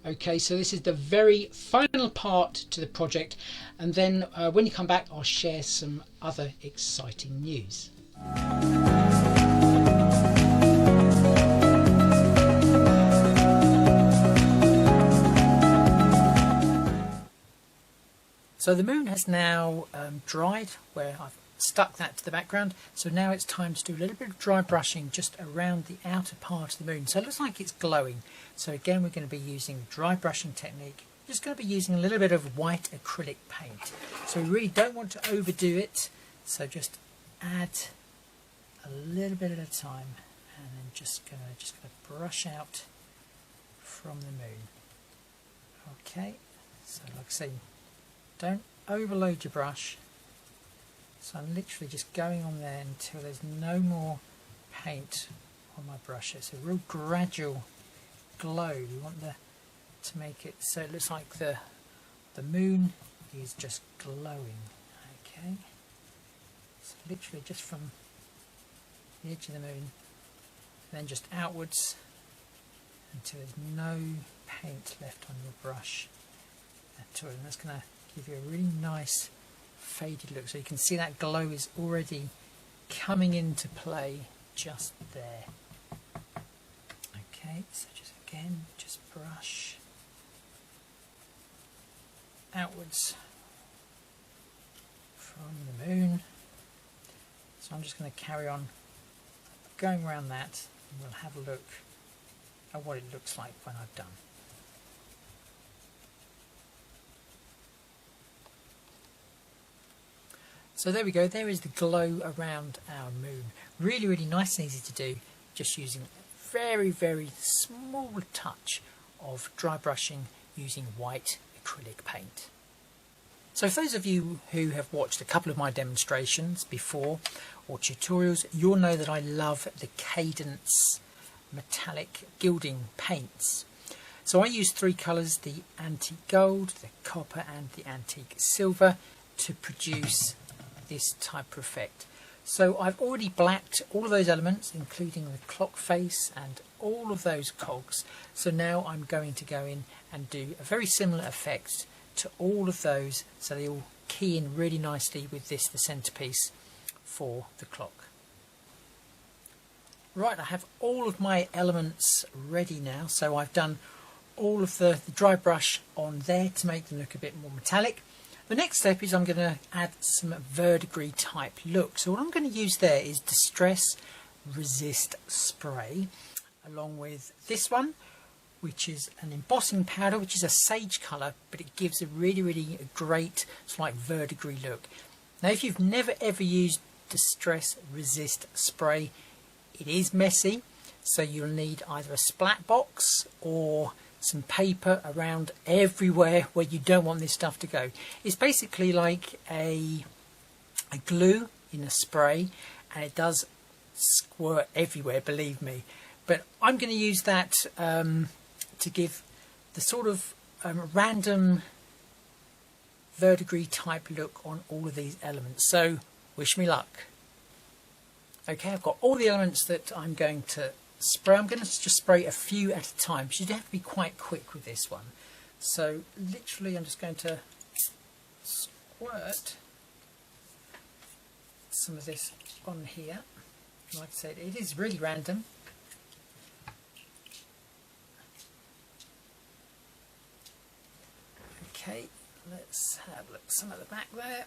Okay, so this is the very final part to the project, and then when you come back, I'll share some other exciting news. So the moon has now dried, where I've stuck that to the background. So now it's time to do a little bit of dry brushing just around the outer part of the moon. So it looks like it's glowing. So again, we're going to be using the dry brushing technique. Just going to be using a little bit of white acrylic paint. So we really don't want to overdo it. So just add a little bit at a time, and then just going to brush out from the moon. Okay. So like I say, don't overload your brush. So I'm literally just going on there until there's no more paint on my brush. It's a real gradual glow. We want to make it so it looks like the moon is just glowing. Okay, so literally just from the edge of the moon, then just outwards until there's no paint left on your brush at all. And that's going to give you a really nice faded look, so you can see that glow is already coming into play just there. Okay, so just brush outwards from the moon. So I'm just going to carry on going around that, and we'll have a look at what it looks like when I've done. So there we go, there is the glow around our moon. Really, really nice and easy to do, just using a very, very small touch of dry brushing using white acrylic paint. So for those of you who have watched a couple of my demonstrations before or tutorials, you'll know that I love the Cadence metallic gilding paints. So I use three colours, the antique gold, the copper and the antique silver, to produce this type of effect. So I've already blacked all of those elements, including the clock face and all of those cogs. So now I'm going to go in and do a very similar effect to all of those, so they all key in really nicely with this, the centerpiece for the clock. Right, I have all of my elements ready now. So I've done all of the dry brush on there to make them look a bit more metallic. The next step is I'm going to add some verdigris type look. So what I'm going to use there is Distress Resist Spray, along with this one, which is an embossing powder, which is a sage colour, but it gives a really, really great sort of like verdigris look. Now, if you've never ever used Distress Resist Spray, it is messy, so you'll need either a splat box or some paper around everywhere where you don't want this stuff to go. It's basically like a glue in a spray, and it does squirt everywhere, believe me. But I'm going to use that to give the sort of random verdigris type look on all of these elements. So wish me luck. Okay, I've got all the elements that I'm going to spray. I'm going to just spray a few at a time, because you have to be quite quick with this one. So literally I'm just going to squirt some of this on here. Like I said, it is really random. Okay, let's have a look, some at the back there.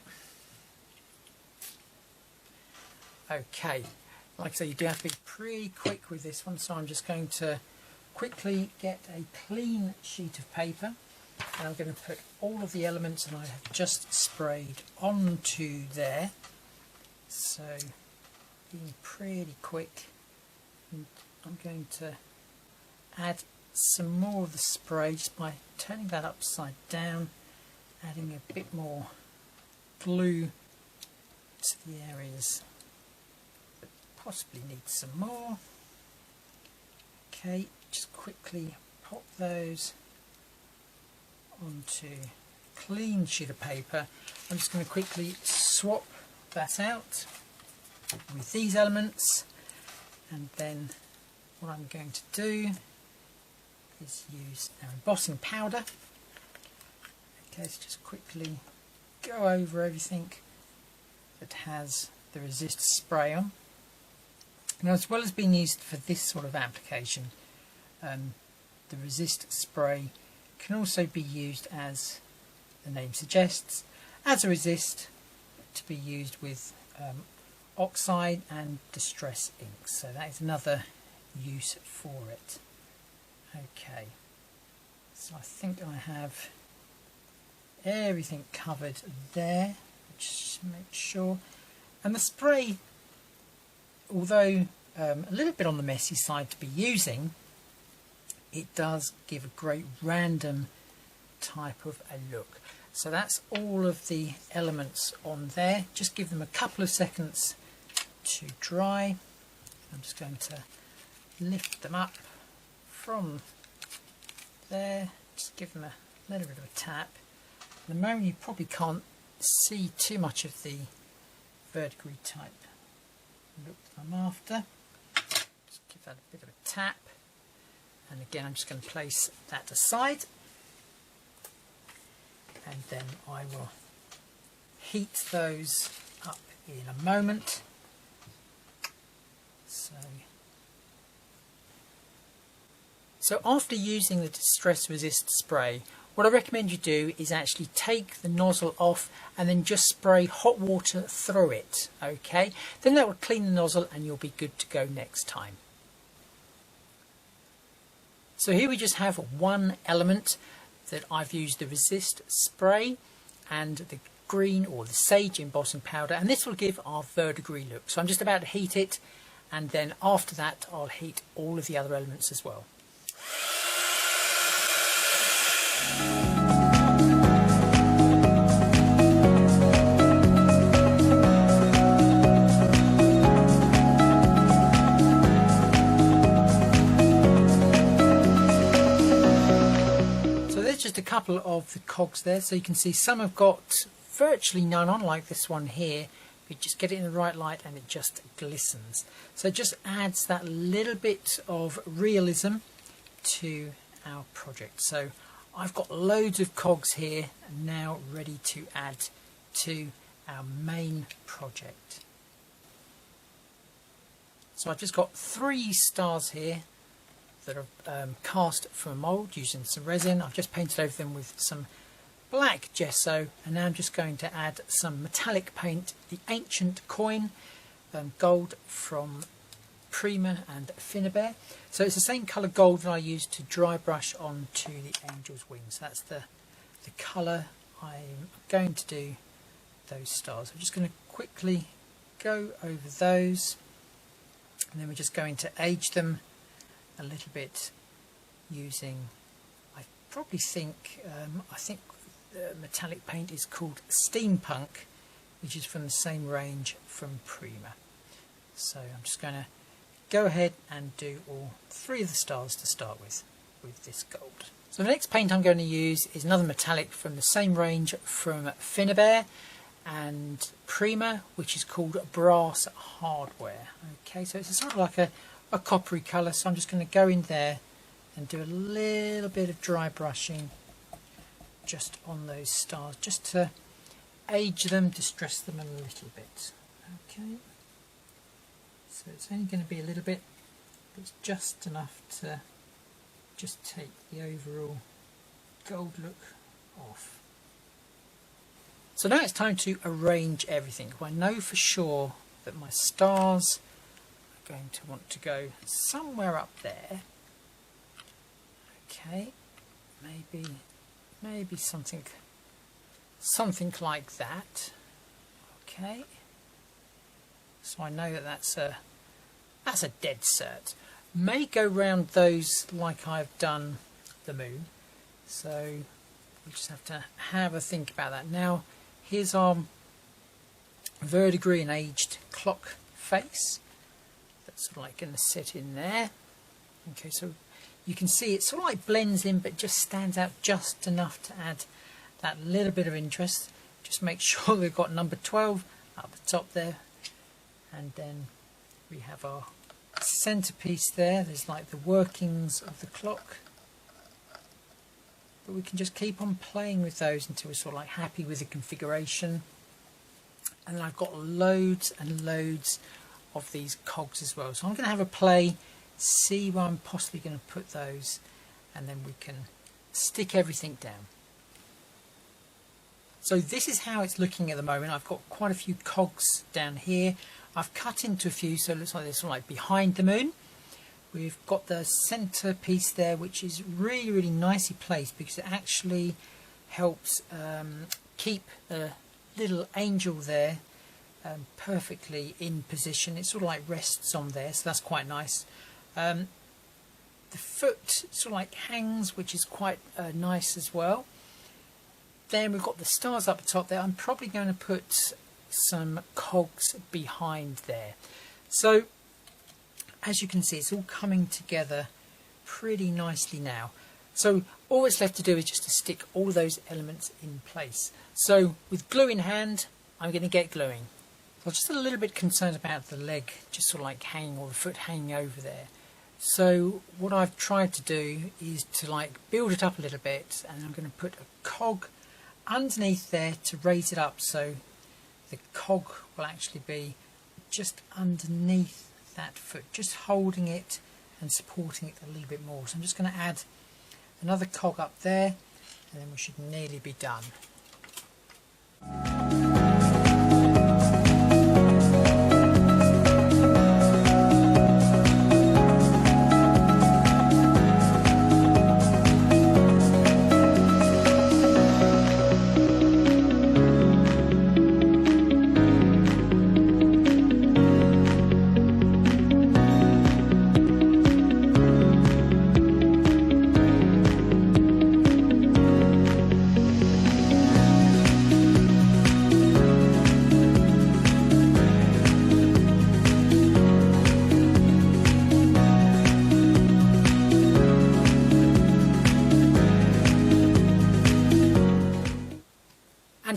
Okay, like I say, you do have to be pretty quick with this one, so I'm just going to quickly get a clean sheet of paper, and I'm going to put all of the elements that I have just sprayed onto there. So being pretty quick, and I'm going to add some more of the spray just by turning that upside down, adding a bit more glue to the areas that possibly need some more. Okay, just quickly pop those onto a clean sheet of paper. I'm just going to quickly swap that out with these elements, and then what I'm going to do is use our embossing powder. Okay, so just quickly go over everything that has the resist spray on. Now, as well as being used for this sort of application, the resist spray can also be used, as the name suggests, as a resist, to be used with oxide and distress inks. So that is another use for it. Okay, so I think I have everything covered there. Just make sure. And the spray, although a little bit on the messy side to be using, it does give a great random type of a look. So that's all of the elements on there. Just give them a couple of seconds to dry. I'm just going to lift them up from there, just give them a little bit of a tap. At the moment you probably can't see too much of the verdigris type look that I'm after. Just give that a bit of a tap, and again I'm just going to place that aside, and then I will heat those up in a moment. So after using the Distress Resist spray, what I recommend you do is actually take the nozzle off and then just spray hot water through it, okay? Then that will clean the nozzle and you'll be good to go next time. So here we just have one element that I've used the Resist spray and the green or the sage embossing powder, and this will give our verdigris look. So I'm just about to heat it, and then after that I'll heat all of the other elements as well. Just a couple of the cogs there, so you can see some have got virtually none on, like this one here. You just get it in the right light and it just glistens, so it just adds that little bit of realism to our project. So I've got loads of cogs here now ready to add to our main project. So I've just got 3 stars here that are cast from a mould using some resin. I've just painted over them with some black gesso, and now I'm just going to add some metallic paint, the ancient coin, gold from Prima and Finnabair. So it's the same colour gold that I used to dry brush onto the angel's wings. That's the colour I'm going to do those stars. I'm just going to quickly go over those, and then we're just going to age them a little bit using, I think metallic paint is called Steampunk, which is from the same range from Prima. So I'm just going to go ahead and do all 3 of the stars to start with this gold. So the next paint I'm going to use is another metallic from the same range from Finnabair and Prima, which is called Brass Hardware. Okay, so it's sort of like a coppery colour, so I'm just going to go in there and do a little bit of dry brushing just on those stars, just to age them, distress them a little bit. Okay, so it's only going to be a little bit, but it's just enough to just take the overall gold look off. So now it's time to arrange everything. I know for sure that my stars going to want to go somewhere up there. Okay, maybe something like that. Okay, so I know that that's a dead cert. May go round those like I've done the moon, so we just have to have a think about that. Now here's our verdigris and aged clock face. That's sort of like going to sit in there. Okay, so you can see it sort of like blends in, but just stands out just enough to add that little bit of interest. Just make sure we've got number 12 up the top there, and then we have our centerpiece there. There's like the workings of the clock, but we can just keep on playing with those until we're sort of like happy with the configuration. And then I've got loads and loads of these cogs as well, so I'm going to have a play, see where I'm possibly going to put those, and then we can stick everything down. So this is how it's looking at the moment. I've got quite a few cogs down here. I've cut into a few, so it looks like they're sort of like behind the moon. We've got the center piece there, which is really nicely placed because it actually helps keep a little angel there perfectly in position. It sort of like rests on there, so that's quite nice. The foot sort of like hangs, which is quite nice as well. Then we've got the stars up the top there. I'm probably going to put some cogs behind there. So as you can see, it's all coming together pretty nicely now. So all that's left to do is just to stick all those elements in place. So with glue in hand, I'm going to get gluing. I was just a little bit concerned about the leg just sort of like hanging, or the foot hanging over there. So what I've tried to do is to like build it up a little bit, and I'm going to put a cog underneath there to raise it up, so the cog will actually be just underneath that foot, just holding it and supporting it a little bit more. So I'm just going to add another cog up there, and then we should nearly be done.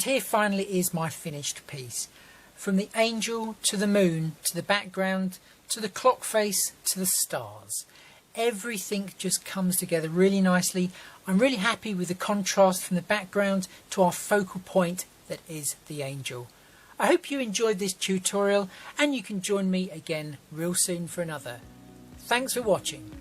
here finally is my finished piece. From the angel to the moon to the background to the clock face to the stars. Everything just comes together really nicely. I'm really happy with the contrast from the background to our focal point that is the angel. I hope you enjoyed this tutorial and you can join me again real soon for another. Thanks for watching.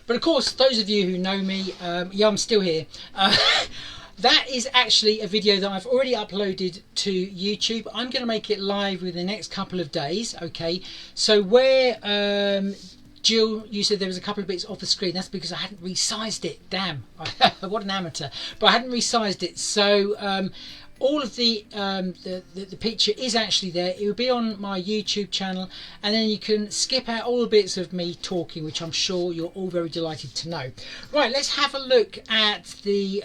But of course, those of you who know me, yeah, I'm still here. That is actually a video that I've already uploaded to YouTube. I'm going to make it live within the next couple of days. Okay, so where Jill, you said there was a couple of bits off the screen. That's because I hadn't resized it. Damn, what an amateur! But I hadn't resized it, so all of the picture is actually there. It will be on my YouTube channel, and then you can skip out all the bits of me talking, which I'm sure you're all very delighted to know. Right, let's have a look at the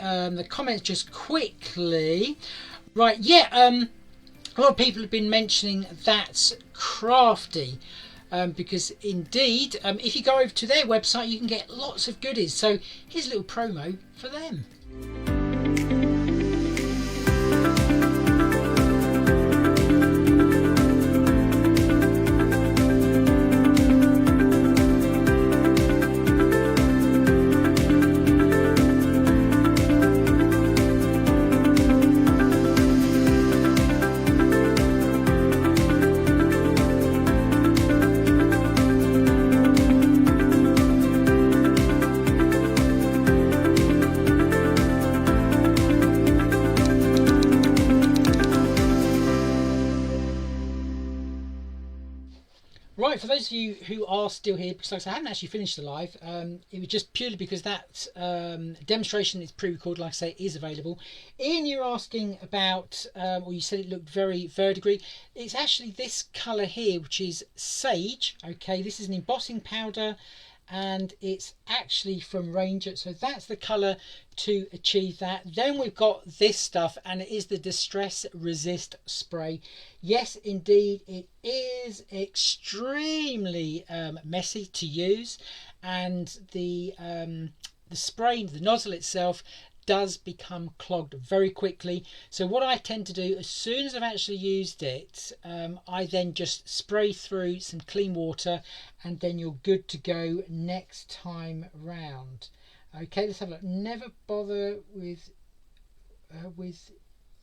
comments just quickly. Right, yeah, a lot of people have been mentioning that's crafty. Because indeed, if you go over to their website, you can get lots of goodies. So here's a little promo for them. Right, for those of you who are still here, because like I said, I haven't actually finished the live, it was just purely because that demonstration is pre-recorded, like I say, is available. Ian, you're asking about, or you said it looked very verdigris. It's actually this colour here, which is sage. Okay, this is an embossing powder, and it's actually from Ranger, so that's the colour to achieve that. Then we've got this stuff, and it is the Distress Resist spray. Yes, indeed, it is extremely messy to use, and the spray, the nozzle itself, does become clogged very quickly. So what I tend to do, as soon as I've actually used it, I then just spray through some clean water, and then you're good to go next time round. Okay, let's have a look. Never bother with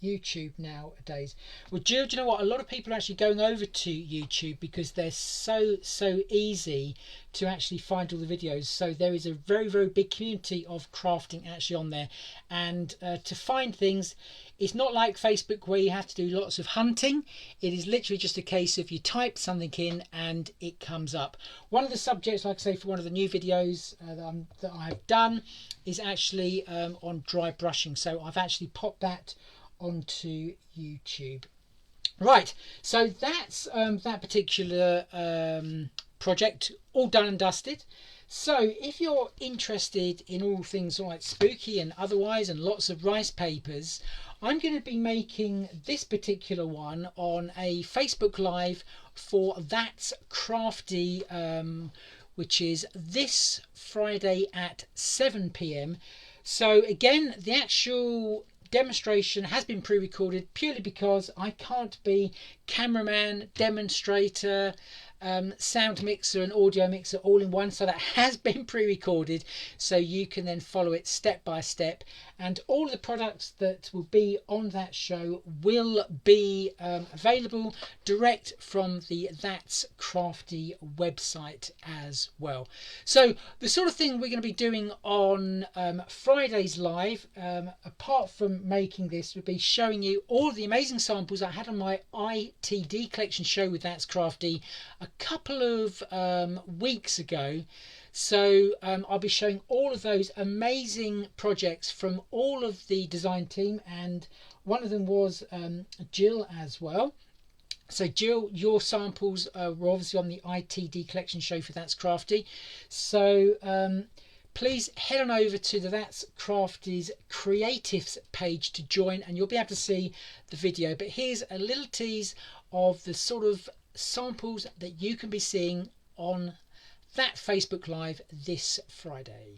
YouTube nowadays. Well, Jill, do you know what? A lot of people are actually going over to YouTube because they're so easy to actually find all the videos. So there is a very big community of crafting actually on there, and to find things, it's not like Facebook where you have to do lots of hunting. It is literally just a case of you type something in and it comes up. One of the subjects, like I say, for one of the new videos that I've done is actually on dry brushing. So I've actually popped that onto YouTube. Right, so that's that particular project all done and dusted. So if you're interested in all things like spooky and otherwise, and lots of rice papers, I'm going to be making this particular one on a Facebook Live for That's Crafty, which is this Friday at 7 PM. So again, the actual demonstration has been pre-recorded purely because I can't be cameraman, demonstrator, sound mixer and audio mixer all in one. So that has been pre-recorded, so you can then follow it step by step, and all the products that will be on that show will be available direct from the That's Crafty website as well. So the sort of thing we're going to be doing on Friday's live, apart from making this, would be showing you all the amazing samples I had on my ITD collection show with That's Crafty a couple of weeks ago. So I'll be showing all of those amazing projects from all of the design team, and one of them was Jill as well. So Jill, your samples were obviously on the ITD collection show for That's Crafty. So please head on over to the That's Crafty's Creatives page to join, and you'll be able to see the video. But here's a little tease of the sort of samples that you can be seeing on that Facebook Live this Friday.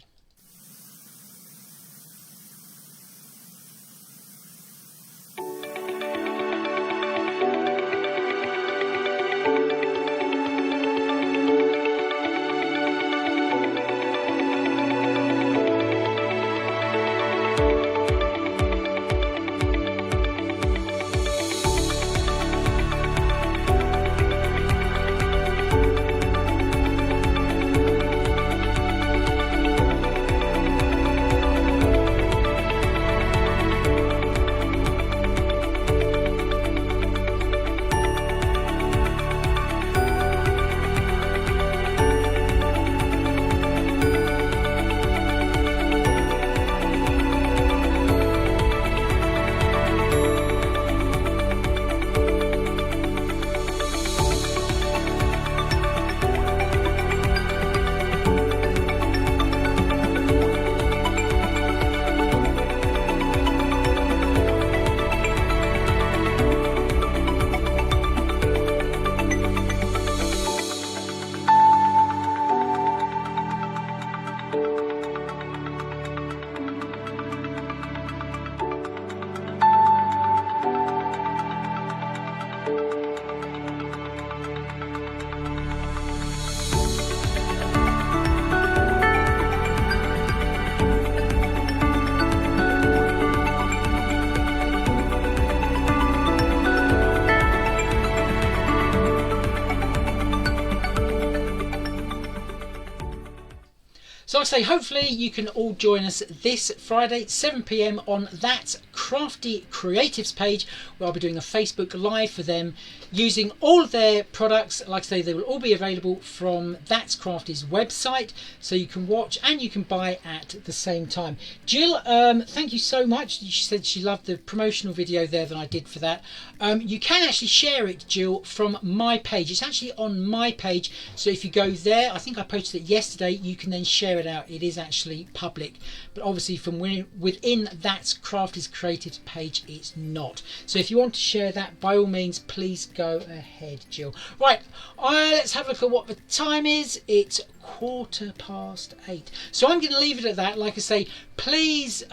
So like I say, hopefully you can all join us this Friday, 7 p.m. on That's Crafty Creatives page, where I'll be doing a Facebook Live for them, using all of their products. Like I say, they will all be available from That's Crafty's website, so you can watch and you can buy at the same time. Jill, thank you so much. She said she loved the promotional video there that I did for that. You can actually share it, Jill, from my page. It's actually on my page, so if you go there, I think I posted it yesterday, you can then share it out. It is actually public, but obviously from within That's Crafty's Creatives page, it's not. So if you want to share that, by all means, please go ahead, Jill. Right, let's have a look at what the time is. It's 8:15. So I'm going to leave it at that. Like I say, please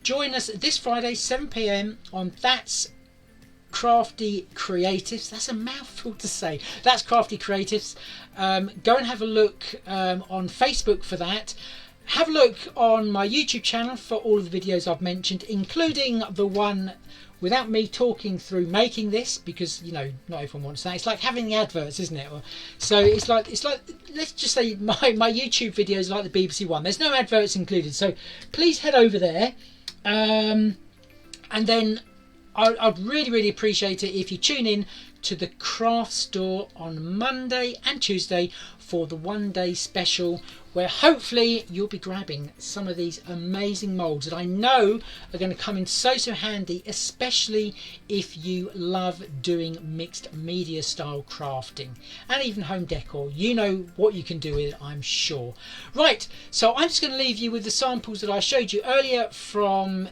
join us this Friday, 7 p.m. on That's Crafty Creatives. That's a mouthful to say. That's Crafty Creatives. Go and have a look on Facebook for that. Have a look on my YouTube channel for all of the videos I've mentioned, including the one without me talking through making this, because you know not everyone wants that. It's like having the adverts, isn't it? So it's like let's just say my YouTube videos are like the BBC One. There's no adverts included. So please head over there, and then I'd really appreciate it if you tune in to the craft store on Monday and Tuesday for the one-day special, where hopefully you'll be grabbing some of these amazing molds that I know are going to come in so handy, especially if you love doing mixed media style crafting and even home decor. You know what you can do with it, I'm sure. Right, so I'm just going to leave you with the samples that I showed you earlier from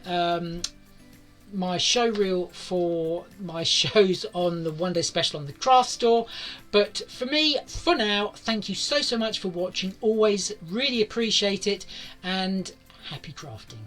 my show reel for my shows on the one day special on the craft store. But for me, for now, thank you so much for watching. Always really appreciate it, and happy crafting.